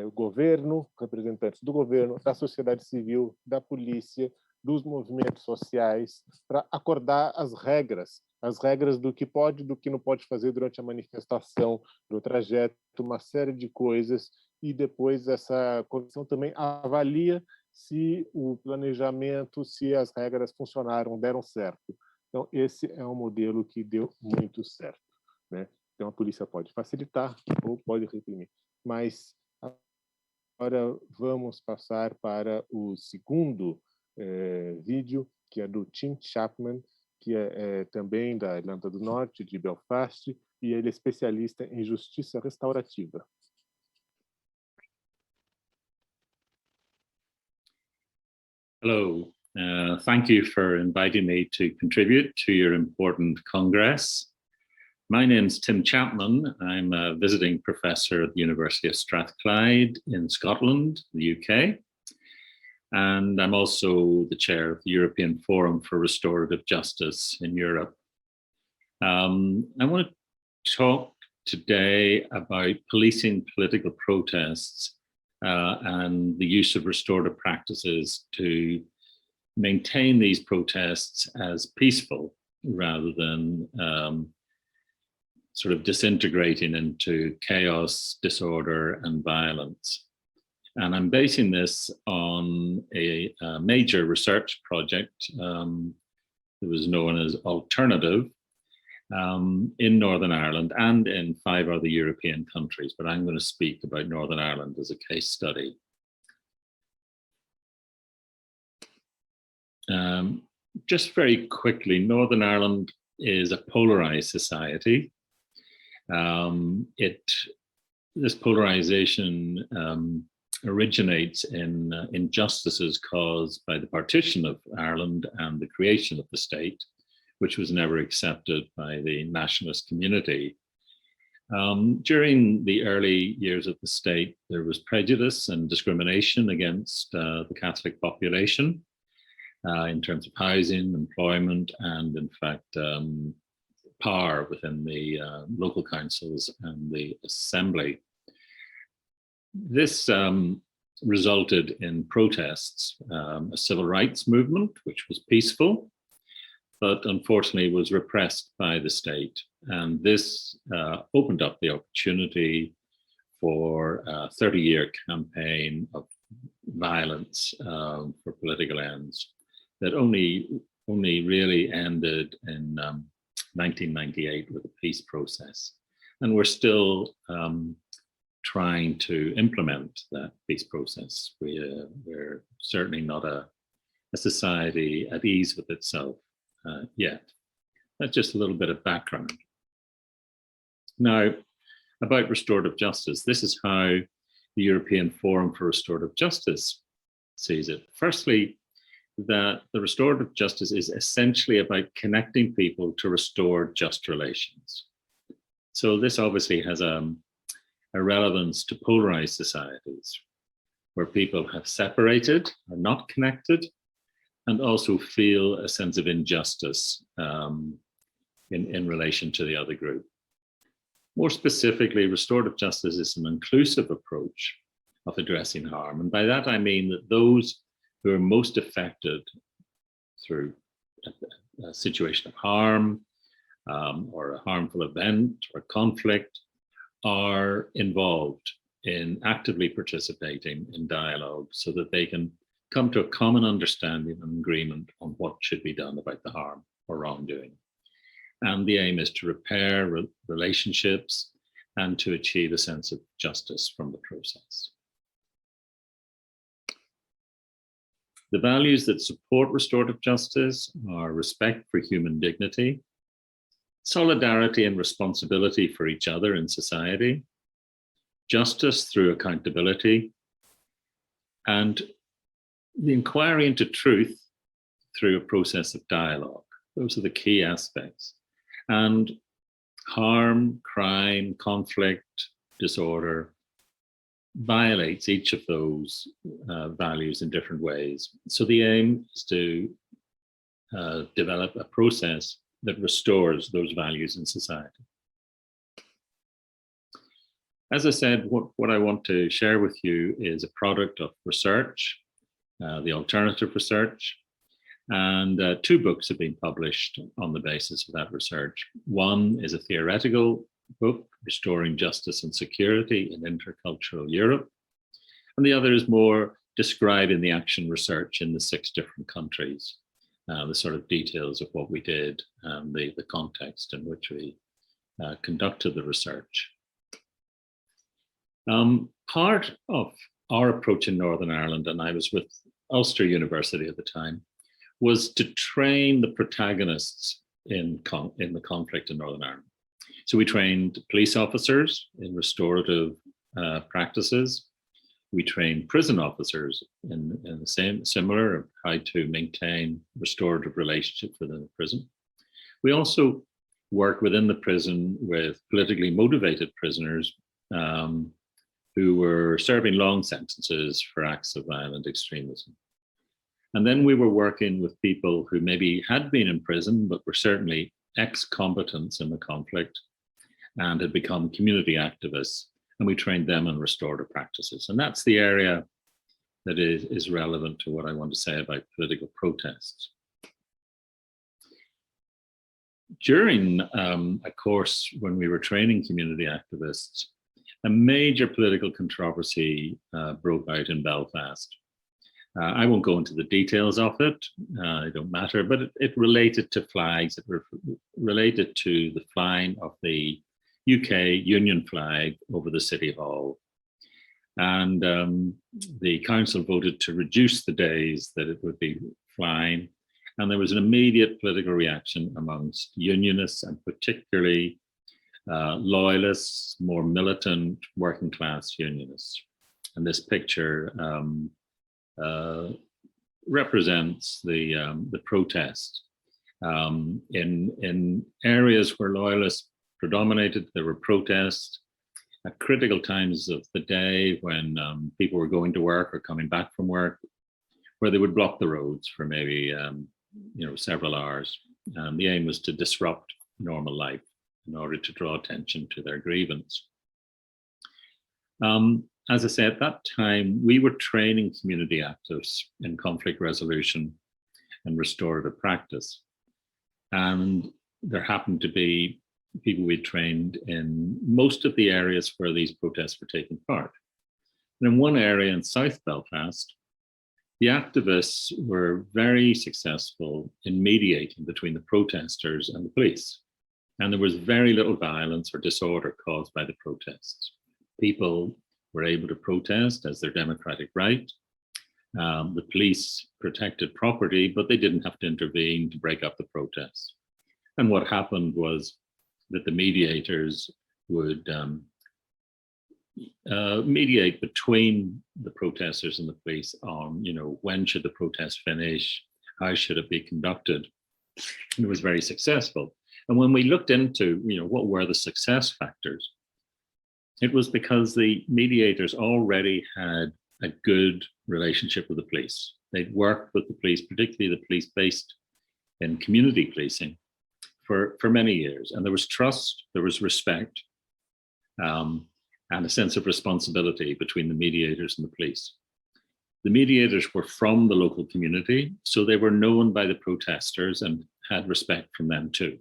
o governo, representantes do governo, da sociedade civil, da polícia, dos movimentos sociais, para acordar as regras do que pode e do que não pode fazer durante a manifestação, do trajeto, uma série de coisas, e depois essa comissão também avalia se o planejamento, se as regras funcionaram, deram certo. Então, esse é um modelo que deu muito certo, né? Então, a polícia pode facilitar ou pode reprimir. Mas agora vamos passar para o segundo vídeo, que é do Tim Chapman, que é também da Irlanda do Norte, de Belfast, e ele é especialista em justiça restaurativa. Hello, thank you for inviting me to contribute to your important congress. My name's Tim Chapman. I'm a visiting professor at the University of Strathclyde in Scotland, the UK. And I'm also the chair of the European Fórum for Restorative Justice in Europe. I want to talk today about policing political protests and the use of restorative practices to maintain these protests as peaceful rather than sort of disintegrating into chaos, disorder, and violence. And I'm basing this on a major research project that was known as Alternative in Northern Ireland and in 5 other European countries, but I'm going to speak about Northern Ireland as a case study. Just very quickly, Northern Ireland is a polarized society. This polarization originates in injustices caused by the partition of Ireland and the creation of the state, which was never accepted by the nationalist community. During the early years of the state, there was prejudice and discrimination against the Catholic population in terms of housing, employment, and in fact, power within the local councils and the assembly. This resulted in protests, a civil rights movement, which was peaceful, but unfortunately was repressed by the state. And this opened up the opportunity for a 30-year campaign of violence for political ends that only really ended in 1998 with a peace process. And we're still trying to implement that peace process. We're certainly not a society at ease with itself yet. That's just a little bit of background. Now, about restorative justice, this is how the European Fórum for Restorative Justice sees it. Firstly, that the restorative justice is essentially about connecting people to restore just relations. So this obviously has a relevance to polarized societies where people have separated, are not connected, and also feel a sense of injustice in relation to the other group. More specifically, restorative justice is an inclusive approach of addressing harm. And by that, I mean that those who are most affected through a situation of harm or a harmful event or conflict are involved in actively participating in dialogue so that they can come to a common understanding and agreement on what should be done about the harm or wrongdoing. And the aim is to repair relationships and to achieve a sense of justice from the process. The values that support restorative justice are respect for human dignity, solidarity and responsibility for each other in society, justice through accountability, and the inquiry into truth through a process of dialogue. Those are the key aspects. And harm, crime, conflict, disorder violates each of those values in different ways. So the aim is to develop a process that restores those values in society. As I said, what I want to share with you is a product of research, the alternative research, and 2 books have been published on the basis of that research. One is a theoretical book, Restoring Justice and Security in Intercultural Europe, and the other is more describing the action research in the 6 different countries, the sort of details of what we did and the context in which we conducted the research. Part of our approach in Northern Ireland, and I was with Ulster University at the time, was to train the protagonists in the conflict in Northern Ireland. So we trained police officers in restorative practices. We trained prison officers in the similar how to maintain restorative relationships within the prison. We also worked within the prison with politically motivated prisoners who were serving long sentences for acts of violent extremism. And then we were working with people who maybe had been in prison, but were certainly ex-combatants in the conflict and had become community activists, and we trained them in restorative practices. And that's the area that is relevant to what I want to say about political protests. During a course when we were training community activists, a major political controversy broke out in Belfast. I won't go into the details of it, they don't matter, but it related to flags, it related to the flying of the UK Union flag over the City Hall. And the council voted to reduce the days that it would be flying. And there was an immediate political reaction amongst unionists and particularly loyalists, more militant working class unionists. And this picture represents the protest. In areas where loyalists predominated, there were protests at critical times of the day when people were going to work or coming back from work, where they would block the roads for maybe several hours. The aim was to disrupt normal life in order to draw attention to their grievance. As I say, at that time, we were training community activists in conflict resolution and restorative practice. And there happened to be people we trained in most of the areas where these protests were taking part. And in one area in South Belfast, the activists were very successful in mediating between the protesters and the police. And there was very little violence or disorder caused by the protests. People were able to protest as their democratic right. The police protected property, but they didn't have to intervene to break up the protests. And what happened was that the mediators would mediate between the protesters and the police on, when should the protest finish, how should it be conducted. And it was very successful. And when we looked into, what were the success factors, it was because the mediators already had a good relationship with the police. They'd worked with the police, particularly the police based in community policing, for many years. And there was trust, there was respect, and a sense of responsibility between the mediators and the police. The mediators were from the local community, so they were known by the protesters and had respect from them too.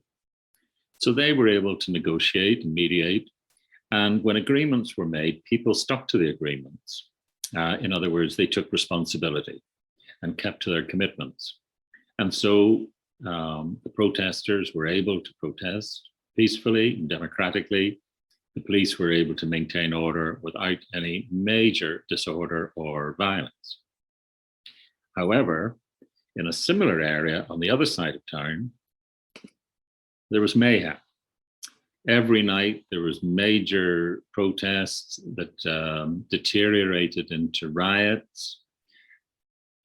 So they were able to negotiate and mediate. And when agreements were made, people stuck to the agreements. In other words, they took responsibility and kept to their commitments. And so the protesters were able to protest peacefully and democratically. The police were able to maintain order without any major disorder or violence. However, in a similar area on the other side of town, there was mayhem. Every night there was major protests that deteriorated into riots.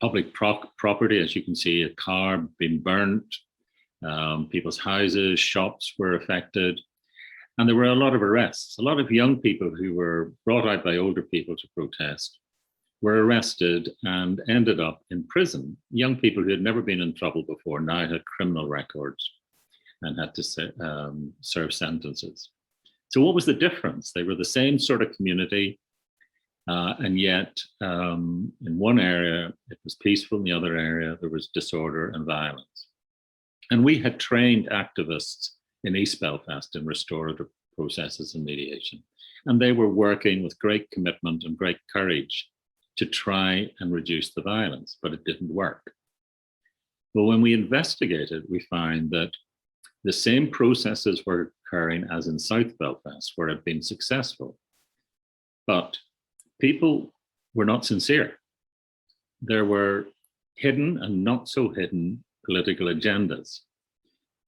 Public property, as you can see, a car being burnt, people's houses, shops were affected, and there were a lot of arrests. A lot of young people who were brought out by older people to protest were arrested and ended up in prison. Young people who had never been in trouble before now had criminal records and had to serve sentences. So what was the difference? They were the same sort of community, and yet in one area it was peaceful, in the other area there was disorder and violence. And we had trained activists in East Belfast in restorative processes and mediation. And they were working with great commitment and great courage to try and reduce the violence, but it didn't work. But when we investigated, we found that the same processes were occurring as in South Belfast, where it had been successful. But people were not sincere. There were hidden and not so hidden political agendas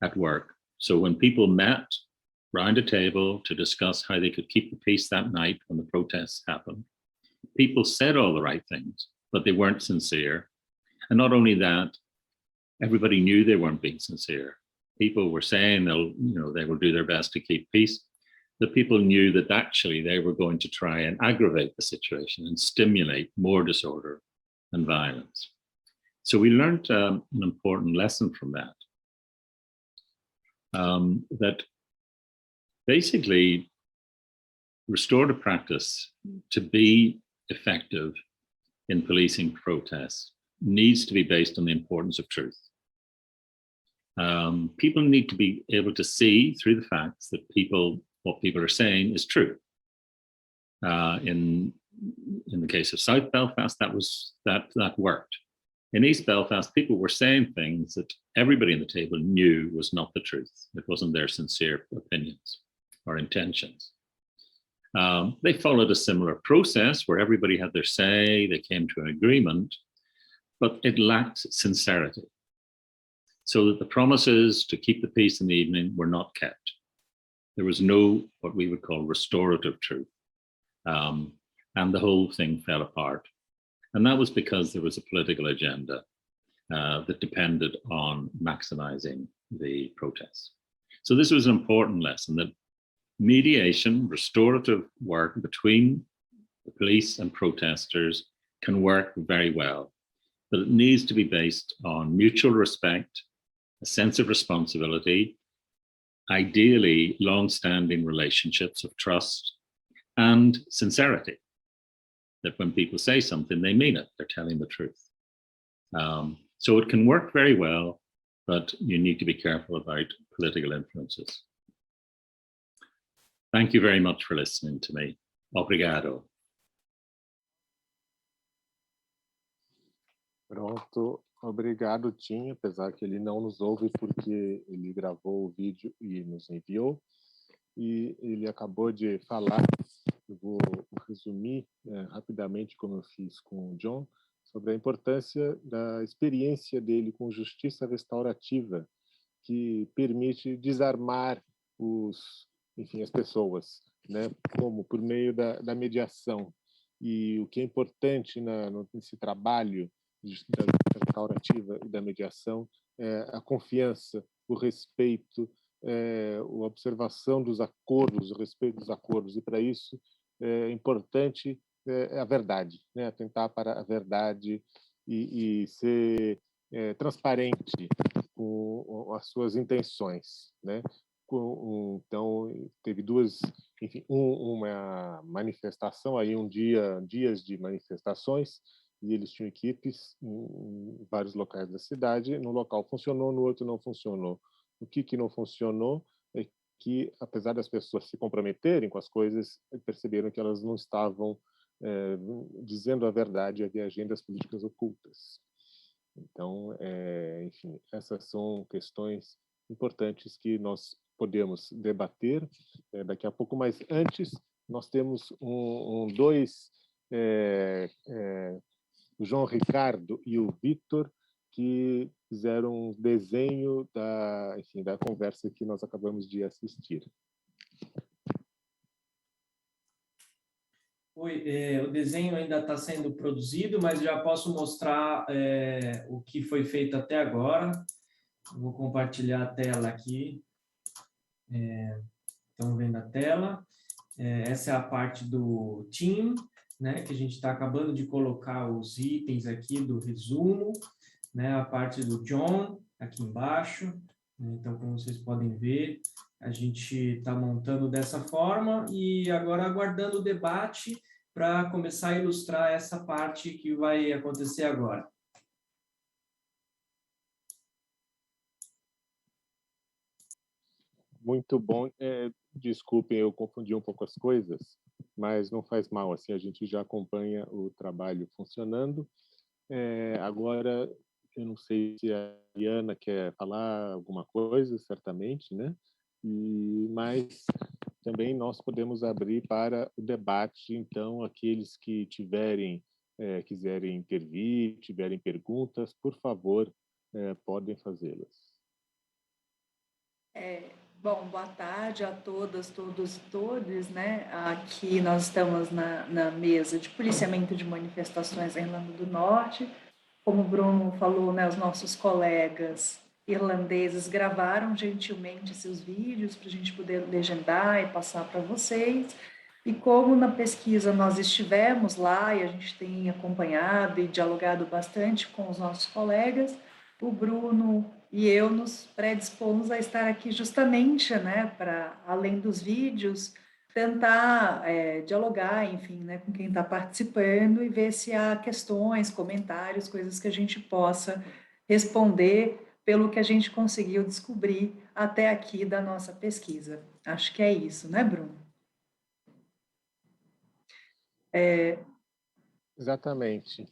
at work. So when people met round a table to discuss how they could keep the peace that night when the protests happened, people said all the right things, but they weren't sincere. And not only that, everybody knew they weren't being sincere. People were saying they will do their best to keep peace. The people knew that actually they were going to try and aggravate the situation and stimulate more disorder and violence. So we learned an important lesson from that. That basically restorative practice, to be effective in policing protests, needs to be based on the importance of truth. People need to be able to see through the facts that what people are saying is true. In the case of South Belfast, that worked. In East Belfast, people were saying things that everybody on the table knew was not the truth. It wasn't their sincere opinions or intentions. They followed a similar process where everybody had their say, they came to an agreement, but it lacked sincerity. So that the promises to keep the peace in the evening were not kept. There was no, what we would call, restorative truth. And the whole thing fell apart. And that was because there was a political agenda that depended on maximizing the protests. So this was an important lesson, that mediation, restorative work between the police and protesters can work very well, but it needs to be based on mutual respect, a sense of responsibility, ideally long-standing relationships of trust, and sincerity. That when people say something, they mean it, they're telling the truth. So it can work very well, but you need to be careful about political influences. Thank you very much for listening to me. Obrigado. Pronto. Obrigado, Tim, apesar que ele não nos ouve porque ele gravou o vídeo e nos enviou. E ele acabou de falar, eu vou resumir rapidamente, como eu fiz com o John, sobre a importância da experiência dele com justiça restaurativa, que permite desarmar as pessoas, né, como por meio da mediação. E o que é importante nesse trabalho da restaurativa e da mediação é a confiança, o respeito, a observação dos acordos, o respeito dos acordos. E para isso é importante a verdade, né, atentar para a verdade e ser transparente com as suas intenções, né? Então teve uma manifestação aí, dias de manifestações, e eles tinham equipes em vários locais da cidade. No local funcionou, no outro não funcionou. O que não funcionou é que, apesar das pessoas se comprometerem com as coisas, perceberam que elas não estavam dizendo a verdade, havia agendas políticas ocultas. Então, enfim, essas são questões importantes que nós podemos debater daqui a pouco, mas antes nós temos dois o João Ricardo e o Victor, que fizeram um desenho da conversa que nós acabamos de assistir. Oi, o desenho ainda está sendo produzido, mas já posso mostrar o que foi feito até agora. Vou compartilhar a tela aqui. Estão vendo a tela? Essa é a parte do Tim, né, que a gente está acabando de colocar os itens aqui do resumo, né, a parte do John aqui embaixo. Então, como vocês podem ver, a gente está montando dessa forma e agora aguardando o debate para começar a ilustrar essa parte que vai acontecer agora. Muito bom. Desculpem, eu confundi um pouco as coisas, mas não faz mal, assim a gente já acompanha o trabalho funcionando. Agora, eu não sei se a Liana quer falar alguma coisa, certamente, né? Mas também nós podemos abrir para o debate, então, aqueles que quiserem intervir, tiverem perguntas, por favor, podem fazê-las. Bom, boa tarde a todas, todos e todes, né? Aqui nós estamos na mesa de policiamento de manifestações em Irlanda do Norte. Como o Bruno falou, né, os nossos colegas irlandeses gravaram gentilmente seus vídeos para a gente poder legendar e passar para vocês. E como na pesquisa nós estivemos lá e a gente tem acompanhado e dialogado bastante com os nossos colegas, o Bruno e eu nos predispomos a estar aqui justamente, né, para, além dos vídeos, tentar dialogar, enfim, né, com quem está participando e ver se há questões, comentários, coisas que a gente possa responder pelo que a gente conseguiu descobrir até aqui da nossa pesquisa. Acho que é isso, né, Bruno? Exatamente.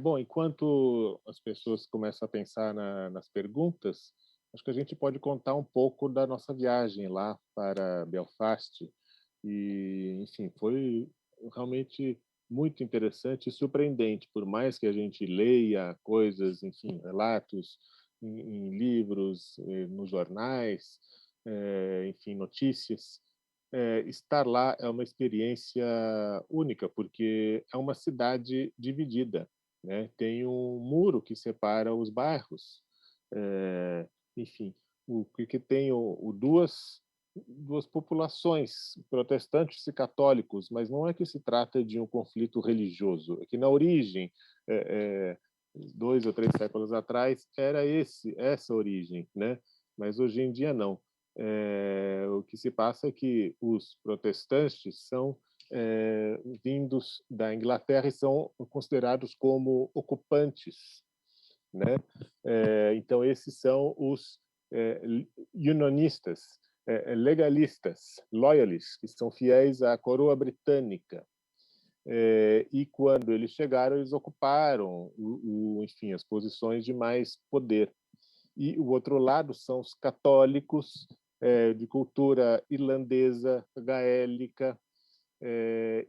Bom, enquanto as pessoas começam a pensar nas perguntas, acho que a gente pode contar um pouco da nossa viagem lá para Belfast. E, enfim, foi realmente muito interessante e surpreendente, por mais que a gente leia coisas, enfim, relatos em livros, nos jornais, enfim, notícias. Estar lá é uma experiência única, porque é uma cidade dividida, né? Tem um muro que separa os bairros. Enfim, o que tem duas populações, protestantes e católicos, mas não é que se trata de um conflito religioso, é que na origem, 2 ou 3 séculos atrás, era essa origem, né? Mas hoje em dia não. O que se passa é que os protestantes são vindos da Inglaterra e são considerados como ocupantes, né? Então, esses são os unionistas, legalistas, loyalists, que são fiéis à coroa britânica. E quando eles chegaram, eles ocuparam, enfim, as posições de mais poder. E o outro lado são os católicos de cultura irlandesa, gaélica,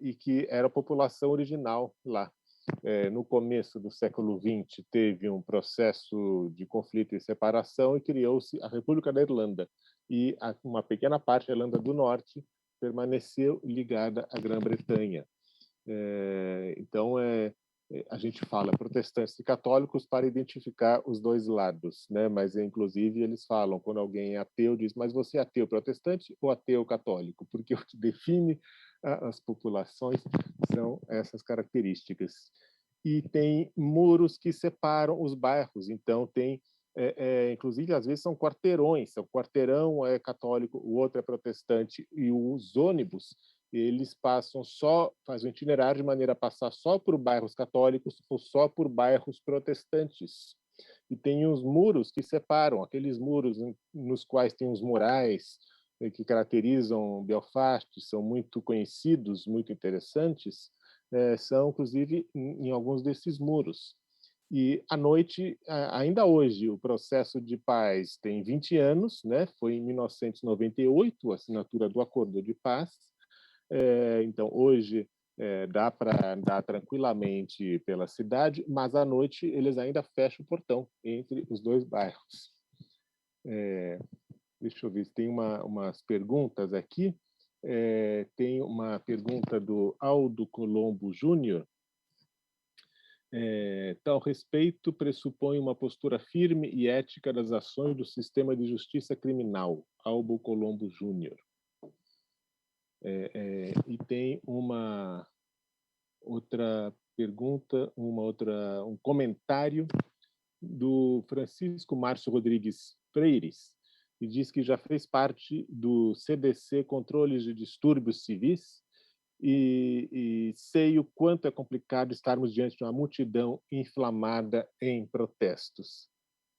e que era a população original lá. No começo do século XX, teve um processo de conflito e separação e criou-se a República da Irlanda. E uma pequena parte da Irlanda do Norte permaneceu ligada à Grã-Bretanha. Então, a gente fala protestantes e católicos para identificar os dois lados, né? Mas, inclusive, eles falam, quando alguém é ateu, diz, mas você é ateu protestante ou ateu católico? Porque o que define as populações são essas características. E tem muros que separam os bairros, então tem, inclusive, às vezes são quarteirões, o quarteirão é católico, o outro é protestante, e os ônibus, eles fazem um itinerário de maneira a passar só por bairros católicos ou só por bairros protestantes. E tem os muros que separam, aqueles muros nos quais tem os murais que caracterizam Belfast, são muito conhecidos, muito interessantes, são, inclusive, em alguns desses muros. E, à noite, ainda hoje, o processo de paz tem 20 anos, né? Foi em 1998 a assinatura do Acordo de Paz, Então, hoje dá para andar tranquilamente pela cidade, mas à noite eles ainda fecham o portão entre os dois bairros. Deixa eu ver se tem umas perguntas aqui. Tem uma pergunta do Aldo Colombo Júnior. Tal respeito pressupõe uma postura firme e ética das ações do sistema de justiça criminal. Aldo Colombo Júnior. E tem uma outra pergunta, um comentário do Francisco Márcio Rodrigues Freires, que diz que já fez parte do CDC Controles de Distúrbios Civis e sei o quanto é complicado estarmos diante de uma multidão inflamada em protestos.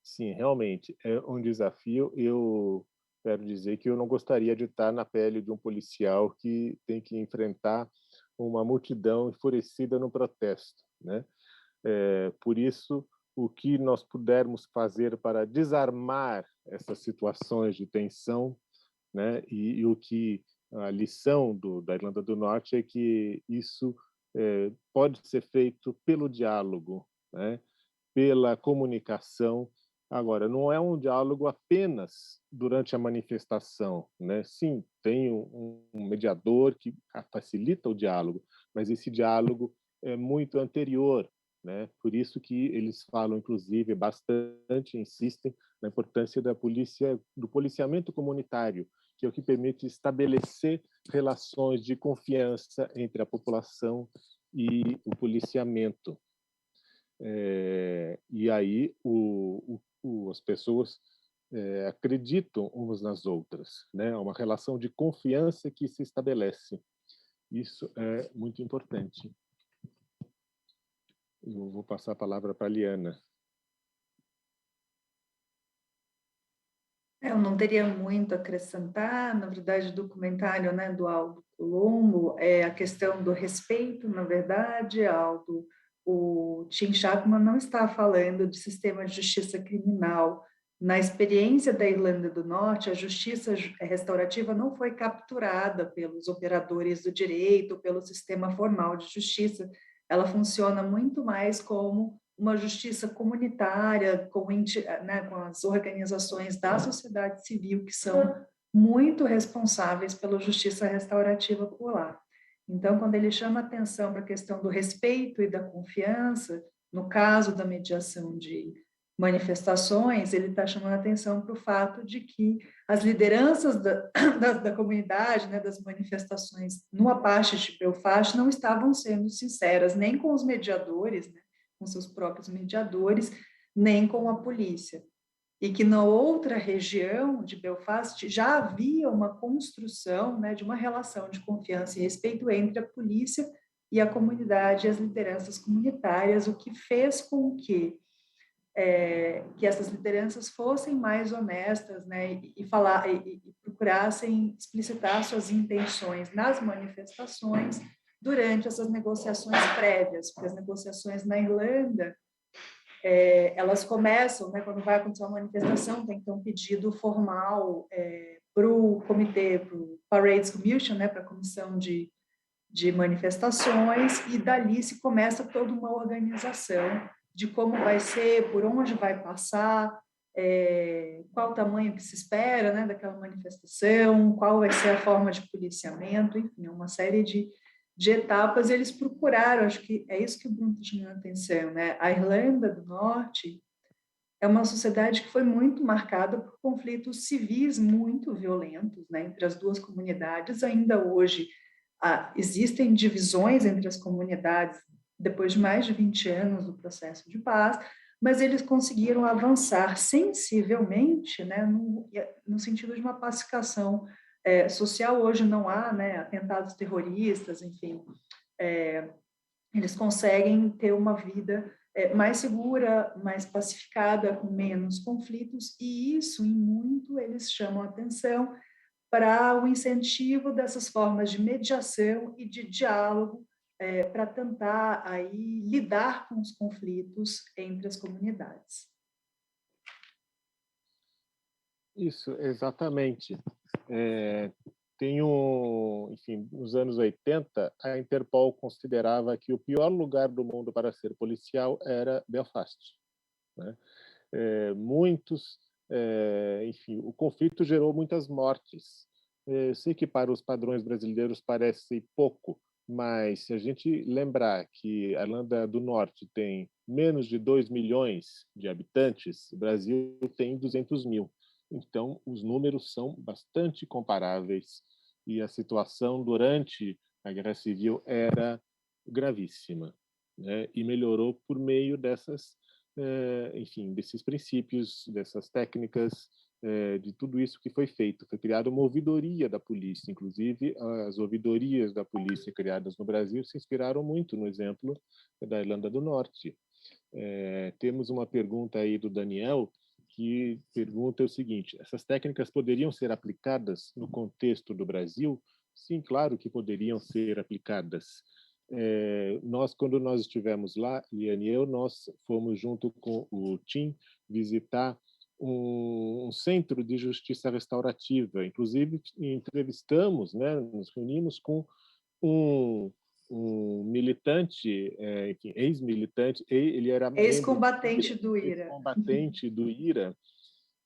Sim, realmente, é um desafio. Eu quero dizer que eu não gostaria de estar na pele de um policial que tem que enfrentar uma multidão enfurecida no protesto, né? Por isso, o que nós pudermos fazer para desarmar essas situações de tensão, né? E o que a lição da Irlanda do Norte é que isso pode ser feito pelo diálogo, né? Pela comunicação. Agora, não é um diálogo apenas durante a manifestação, né? Sim, tem um mediador que facilita o diálogo, mas esse diálogo é muito anterior, né? Por isso que eles falam, inclusive, bastante, insistem na importância do policiamento comunitário, que é o que permite estabelecer relações de confiança entre a população e o policiamento. E aí as pessoas acreditam umas nas outras, né? É uma relação de confiança que se estabelece. Isso é muito importante. Eu vou passar a palavra para a Liana. Eu não teria muito a acrescentar. Na verdade, o documentário, né, do Aldo Colombo é a questão do respeito, na verdade. O Tim Chapman não está falando de sistema de justiça criminal. Na experiência da Irlanda do Norte, a justiça restaurativa não foi capturada pelos operadores do direito, pelo sistema formal de justiça. Ela funciona muito mais como uma justiça comunitária, né, com as organizações da sociedade civil, que são muito responsáveis pela justiça restaurativa por lá. Então, quando ele chama atenção para a questão do respeito e da confiança, no caso da mediação de manifestações, ele está chamando atenção para o fato de que as lideranças da comunidade, né, das manifestações no Apache de Belfast, não estavam sendo sinceras nem com os mediadores, né, com seus próprios mediadores, nem com a polícia. E que na outra região de Belfast já havia uma construção, né, de uma relação de confiança e respeito entre a polícia e a comunidade e as lideranças comunitárias, o que fez com que essas lideranças fossem mais honestas, né, e procurassem explicitar suas intenções nas manifestações durante essas negociações prévias, porque as negociações na Irlanda, elas começam, né, quando vai acontecer uma manifestação, tem que ter um pedido formal para o comitê, para o Parades Commission, né, para a comissão de manifestações, e dali se começa toda uma organização de como vai ser, por onde vai passar, qual o tamanho que se espera, né, daquela manifestação, qual vai ser a forma de policiamento, enfim, uma série de etapas. Eles procuraram, acho que é isso que o Bruno está chamando a atenção, né? A Irlanda do Norte é uma sociedade que foi muito marcada por conflitos civis muito violentos, né, entre as duas comunidades. Ainda hoje existem divisões entre as comunidades depois de mais de 20 anos do processo de paz, mas eles conseguiram avançar sensivelmente, né, no sentido de uma pacificação social. Hoje não há, né, atentados terroristas, enfim, eles conseguem ter uma vida mais segura, mais pacificada, com menos conflitos, e isso, em muito, eles chamam a atenção para o incentivo dessas formas de mediação e de diálogo para tentar aí lidar com os conflitos entre as comunidades. Isso, exatamente. enfim, nos anos 80, a Interpol considerava que o pior lugar do mundo para ser policial era Belfast, né? Enfim, o conflito gerou muitas mortes. Sei que para os padrões brasileiros parece pouco, mas se a gente lembrar que a Irlanda do Norte tem menos de 2 milhões de habitantes, o Brasil tem 200 mil. Então, os números são bastante comparáveis e a situação durante a Guerra Civil era gravíssima, né? E melhorou por meio enfim, desses princípios, dessas técnicas, de tudo isso que foi feito. Foi criada uma ouvidoria da polícia, inclusive as ouvidorias da polícia criadas no Brasil se inspiraram muito no exemplo da Irlanda do Norte. Temos uma pergunta aí do Daniel, que pergunta o seguinte: essas técnicas poderiam ser aplicadas no contexto do Brasil? Sim, claro que poderiam ser aplicadas. Quando nós estivemos lá, Liana e eu, nós fomos junto com o Tim visitar um centro de justiça restaurativa. Inclusive, entrevistamos, né, nos reunimos com um militante, enfim, ex-militante, ele era Ex-combatente do IRA. Ex-combatente do IRA,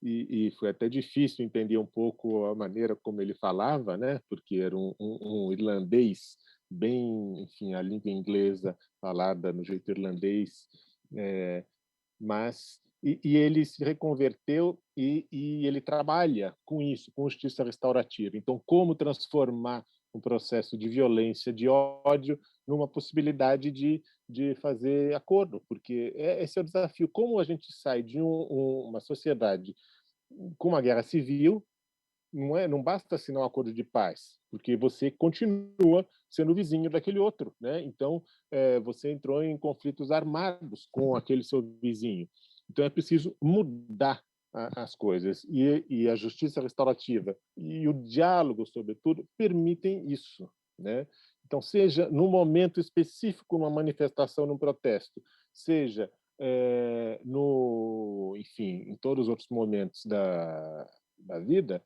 e foi até difícil entender um pouco a maneira como ele falava, né, porque era um irlandês bem, enfim, a língua inglesa falada no jeito irlandês, mas ele se reconverteu e ele trabalha com isso, com justiça restaurativa. Então, como transformar um processo de violência, de ódio, numa possibilidade de fazer acordo, porque esse é o desafio. Como a gente sai de uma sociedade com uma guerra civil, não basta assinar um acordo de paz, porque você continua sendo vizinho daquele outro, né? Então, você entrou em conflitos armados com aquele seu vizinho. Então, é preciso mudar as coisas. E a justiça restaurativa e o diálogo, sobretudo, permitem isso, né? Então, seja num momento específico, numa manifestação, num protesto, seja enfim, em todos os outros momentos da vida,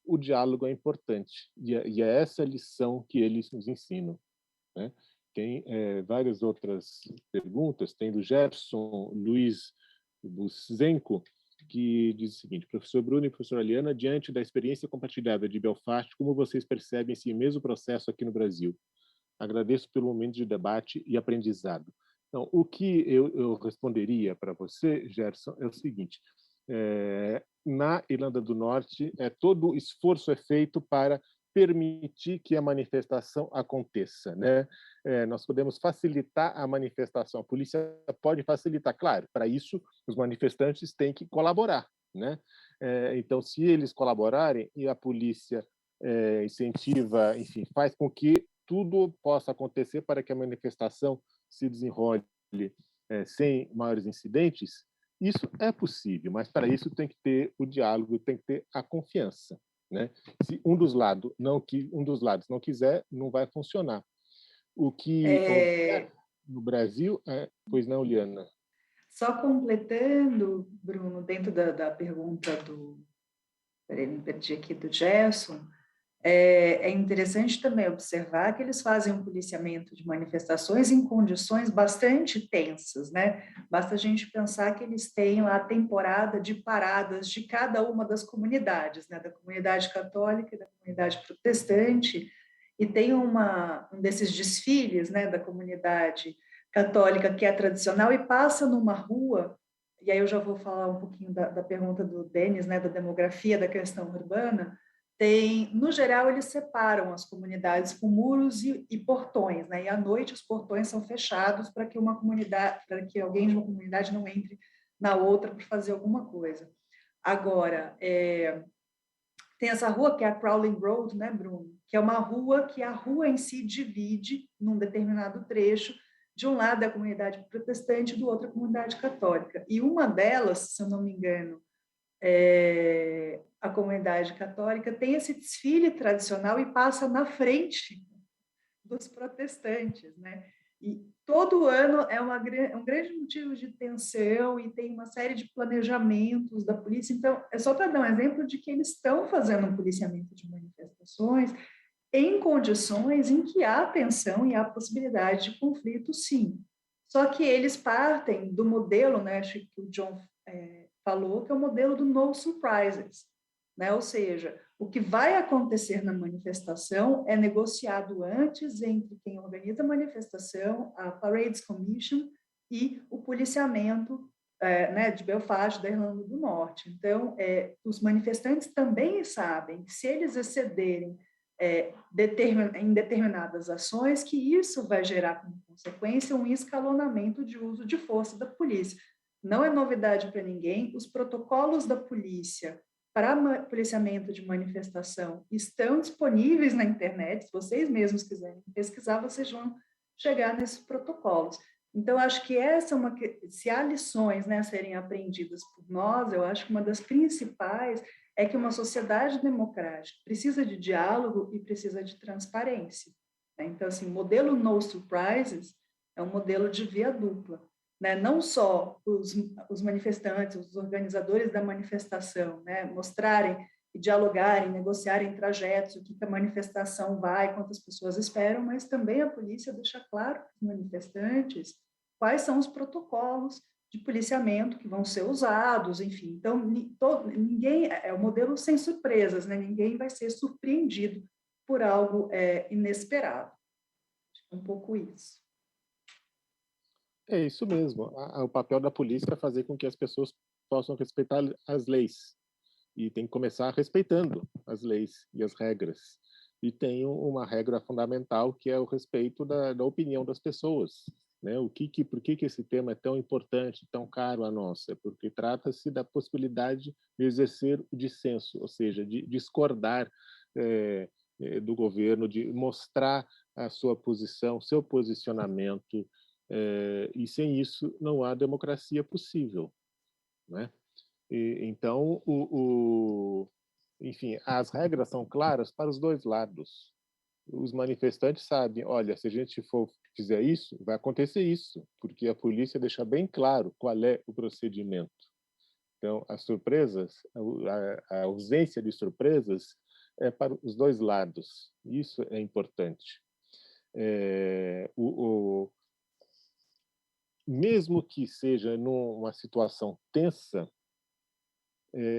o diálogo é importante. E é essa lição que eles nos ensinam, né? Tem várias outras perguntas. Tem do Gerson Luiz Buzenko, que diz o seguinte: professor Bruno e professora Liana, diante da experiência compartilhada de Belfast, como vocês percebem esse mesmo processo aqui no Brasil? Agradeço pelo momento de debate e aprendizado. Então, o que eu responderia para você, Gerson, é o seguinte: na Irlanda do Norte, todo esforço é feito para permitir que a manifestação aconteça, né? Nós podemos facilitar a manifestação, a polícia pode facilitar, claro, para isso os manifestantes têm que colaborar, né? Então, se eles colaborarem e a polícia incentiva, enfim, faz com que tudo possa acontecer para que a manifestação se desenrole sem maiores incidentes, isso é possível, mas para isso tem que ter o diálogo, tem que ter a confiança, né? Se um dos lados não quiser, não vai funcionar. O que no Brasil pois não, Liana? Só completando, Bruno, dentro da pergunta peraí, me perdi aqui, do Gerson, é interessante também observar que eles fazem um policiamento de manifestações em condições bastante tensas, né? Basta a gente pensar que eles têm lá a temporada de paradas de cada uma das comunidades, né? Da comunidade católica e da comunidade protestante, e tem um desses desfiles, né, da comunidade católica que é tradicional e passa numa rua, e aí eu já vou falar um pouquinho da pergunta do Denis, né, da demografia da questão urbana. No geral, eles separam as comunidades com muros e portões, né? E à noite os portões são fechados para que alguém de uma comunidade não entre na outra para fazer alguma coisa. Agora, tem essa rua que é a Crawling Road, né, Bruno? Que é uma rua que a rua em si divide num determinado trecho, de um lado a comunidade protestante e do outro a comunidade católica. E uma delas, se eu não me engano, a comunidade católica tem esse desfile tradicional e passa na frente dos protestantes, né? E todo ano é um grande motivo de tensão e tem uma série de planejamentos da polícia. Então, é só para dar um exemplo de que eles estão fazendo um policiamento de manifestações em condições em que há tensão e há possibilidade de conflito, sim. Só que eles partem do modelo, né, acho que o John falou, que é o modelo do no surprises, né? Ou seja, o que vai acontecer na manifestação é negociado antes entre quem organiza a manifestação, a Parades Commission e o policiamento né, de Belfast, da Irlanda do Norte. Então, os manifestantes também sabem que se eles excederem em determinadas ações, que isso vai gerar como consequência um escalonamento de uso de força da polícia. Não é novidade para ninguém, os protocolos da polícia para policiamento de manifestação estão disponíveis na internet, se vocês mesmos quiserem pesquisar, vocês vão chegar nesses protocolos. Então, acho que se há lições, né, a serem aprendidas por nós, eu acho que uma das principais é que uma sociedade democrática precisa de diálogo e precisa de transparência, né? Então, assim, o modelo no surprises é um modelo de via dupla, né? Não só os manifestantes, os organizadores da manifestação, né, mostrarem e dialogarem, negociarem trajetos, o que a manifestação vai, quantas pessoas esperam, mas também a polícia deixa claro para os manifestantes quais são os protocolos de policiamento que vão ser usados, enfim. Então, ninguém, é um modelo sem surpresas, né? Ninguém vai ser surpreendido por algo inesperado. É um pouco isso. É isso mesmo. O papel da polícia é fazer com que as pessoas possam respeitar as leis. E tem que começar respeitando as leis e as regras. E tem uma regra fundamental, que é o respeito da opinião das pessoas. Né? Por que esse tema é tão importante, tão caro a nós? É porque trata-se da possibilidade de exercer o dissenso, ou seja, de discordar do governo, de mostrar a sua posição, seu posicionamento, e sem isso não há democracia possível, né? Então, enfim, as regras são claras para os dois lados. Os manifestantes sabem, olha, se a gente fizer isso, vai acontecer isso, porque a polícia deixa bem claro qual é o procedimento. Então, as surpresas, a ausência de surpresas é para os dois lados. Isso é importante. Mesmo que seja numa situação tensa,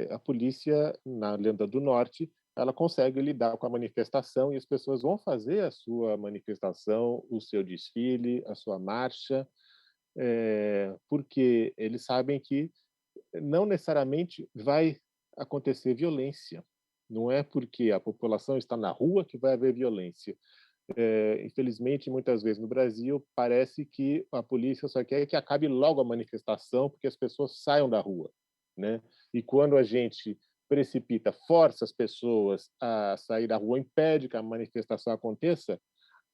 a polícia, na Irlanda do Norte, ela consegue lidar com a manifestação e as pessoas vão fazer a sua manifestação, o seu desfile, a sua marcha, porque eles sabem que não necessariamente vai acontecer violência. Não é porque a população está na rua que vai haver violência. Infelizmente, muitas vezes no Brasil, parece que a polícia só quer que acabe logo a manifestação porque as pessoas saiam da rua, né? E quando a gente precipita, força as pessoas a sair da rua, impede que a manifestação aconteça,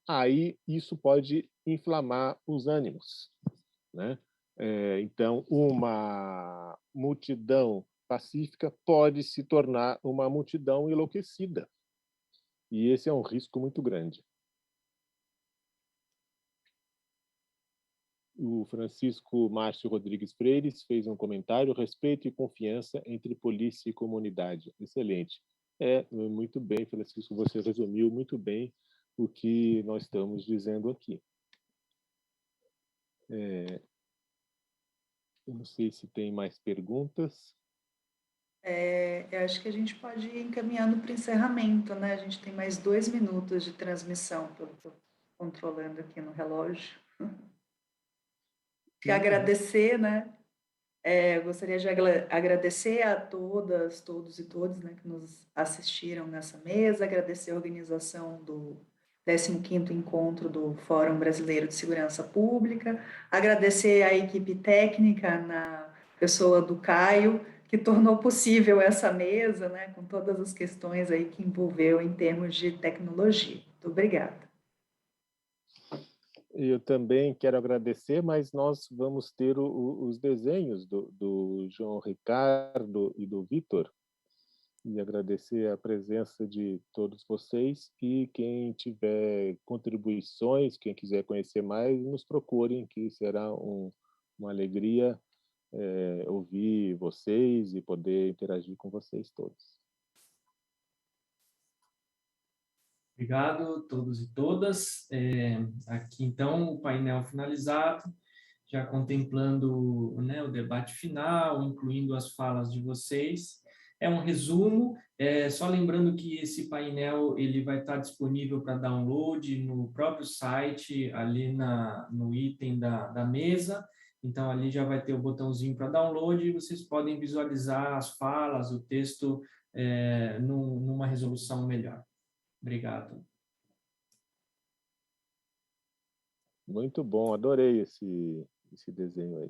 aí isso pode inflamar os ânimos, né? Então, uma multidão pacífica pode se tornar uma multidão enlouquecida. E esse é um risco muito grande. O Francisco Márcio Rodrigues Freires fez um comentário: respeito e confiança entre polícia e comunidade. Excelente. Muito bem, Francisco, você resumiu muito bem o que nós estamos dizendo aqui. Eu não sei se tem mais perguntas. Eu acho que a gente pode ir encaminhando para o encerramento, né? A gente tem mais 2 minutos de transmissão, pelo que eu estou controlando aqui no relógio. Queria agradecer, né? Eu gostaria de agradecer a todas, todos e todas, né, que nos assistiram nessa mesa, agradecer a organização do 15º Encontro do Fórum Brasileiro de Segurança Pública, agradecer a equipe técnica, na pessoa do Caio, que tornou possível essa mesa, né, com todas as questões aí que envolveu em termos de tecnologia. Muito obrigada. Eu também quero agradecer, mas nós vamos ter os desenhos do João Ricardo e do Vitor, e agradecer a presença de todos vocês, e quem tiver contribuições, quem quiser conhecer mais, nos procurem, que será uma alegria ouvir vocês e poder interagir com vocês todos. Obrigado a todos e todas. Aqui, então, o painel finalizado, já contemplando, né, o debate final, incluindo as falas de vocês. É um resumo, só lembrando que esse painel ele vai estar disponível para download no próprio site, ali no item da mesa. Então, ali já vai ter o botãozinho para download e vocês podem visualizar as falas, o texto numa resolução melhor. Obrigado. Muito bom, adorei esse desenho aí.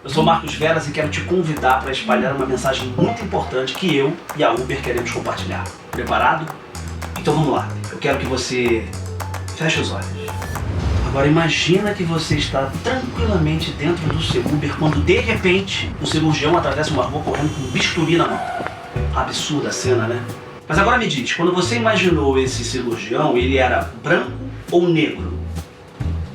Eu sou Marcos Veras e quero te convidar para espalhar uma mensagem muito importante que eu e a Uber queremos compartilhar. Preparado? Então vamos lá. Eu quero que você feche os olhos. Agora imagina que você está tranquilamente dentro do seu Uber quando de repente um cirurgião atravessa uma rua correndo com um bisturi na mão. Absurda a cena, né? Mas agora me diz, quando você imaginou esse cirurgião, ele era branco ou negro?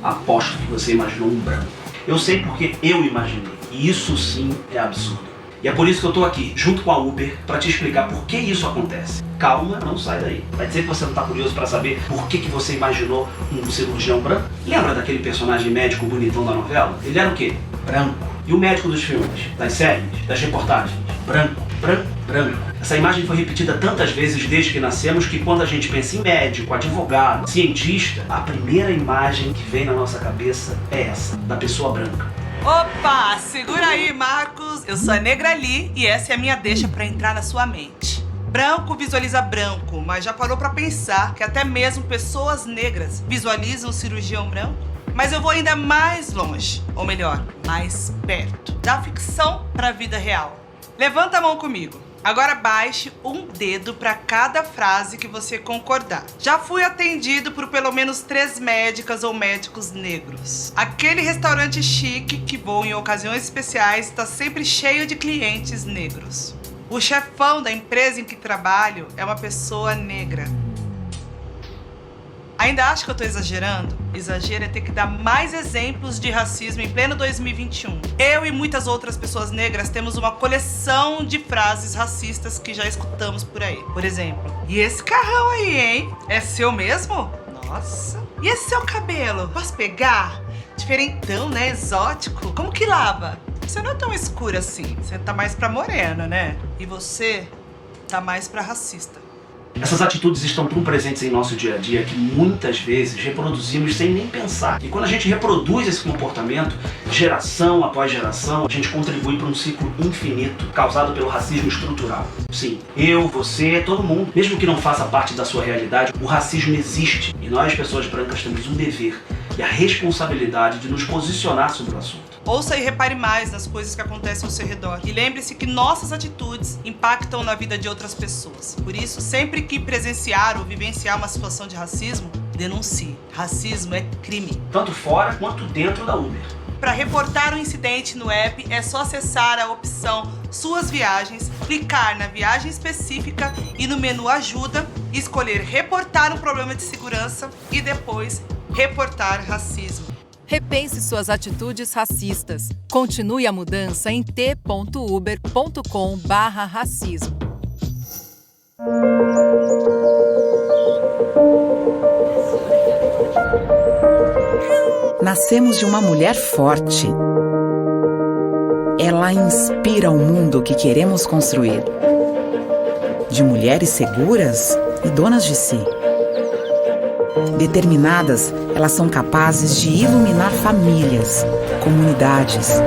Aposto que você imaginou um branco. Eu sei porque eu imaginei, e isso sim é absurdo. E é por isso que eu estou aqui, junto com a Uber, para te explicar por que isso acontece. Calma, não sai daí. Vai dizer que você não está curioso para saber por que você imaginou um cirurgião branco? Lembra daquele personagem médico bonitão da novela? Ele era o quê? Branco. E o médico dos filmes, das séries, das reportagens? Branco, branco, branco. Essa imagem foi repetida tantas vezes desde que nascemos que quando a gente pensa em médico, advogado, cientista, a primeira imagem que vem na nossa cabeça é essa, da pessoa branca. Opa, segura aí, Marcos. Eu sou a Negra Ali e essa é a minha deixa para entrar na sua mente. Branco visualiza branco, mas já parou para pensar que até mesmo pessoas negras visualizam o cirurgião branco? Mas eu vou ainda mais longe, ou melhor, mais perto, da ficção para a vida real. Levanta a mão comigo. Agora baixe um dedo para cada frase que você concordar. Já fui atendido por pelo menos 3 médicas ou médicos negros. Aquele restaurante chique que vou em ocasiões especiais está sempre cheio de clientes negros. O chefão da empresa em que trabalho é uma pessoa negra. Ainda acho que eu tô exagerando? Exagero é ter que dar mais exemplos de racismo em pleno 2021. Eu e muitas outras pessoas negras temos uma coleção de frases racistas que já escutamos por aí. Por exemplo, e esse carrão aí, hein? É seu mesmo? Nossa. E esse seu cabelo? Posso pegar? Diferentão, né? Exótico. Como que lava? Você não é tão escura assim. Você tá mais pra morena, né? E você tá mais pra racista. Essas atitudes estão tão presentes em nosso dia a dia que muitas vezes reproduzimos sem nem pensar. E quando a gente reproduz esse comportamento, geração após geração, a gente contribui para um ciclo infinito causado pelo racismo estrutural. Sim, eu, você, todo mundo, mesmo que não faça parte da sua realidade, o racismo existe. E nós, pessoas brancas, temos um dever e a responsabilidade de nos posicionar sobre o assunto. Ouça e repare mais nas coisas que acontecem ao seu redor. E lembre-se que nossas atitudes impactam na vida de outras pessoas. Por isso, sempre que presenciar ou vivenciar uma situação de racismo, denuncie. Racismo é crime. Tanto fora quanto dentro da Uber. Para reportar o incidente no app, é só acessar a opção Suas Viagens, clicar na viagem específica e no menu Ajuda, escolher Reportar um problema de segurança e depois Reportar racismo. Repense suas atitudes racistas. Continue a mudança em t.uber.com/racismo. Nascemos de uma mulher forte. Ela inspira o mundo que queremos construir. De mulheres seguras e donas de si. Determinadas, elas são capazes de iluminar famílias, comunidades.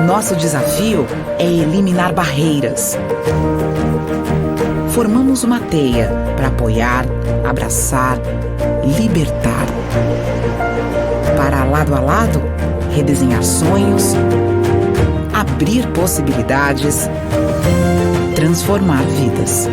Nosso desafio é eliminar barreiras. Formamos uma teia para apoiar, abraçar, libertar. Para lado a lado, redesenhar sonhos, abrir possibilidades, transformar vidas.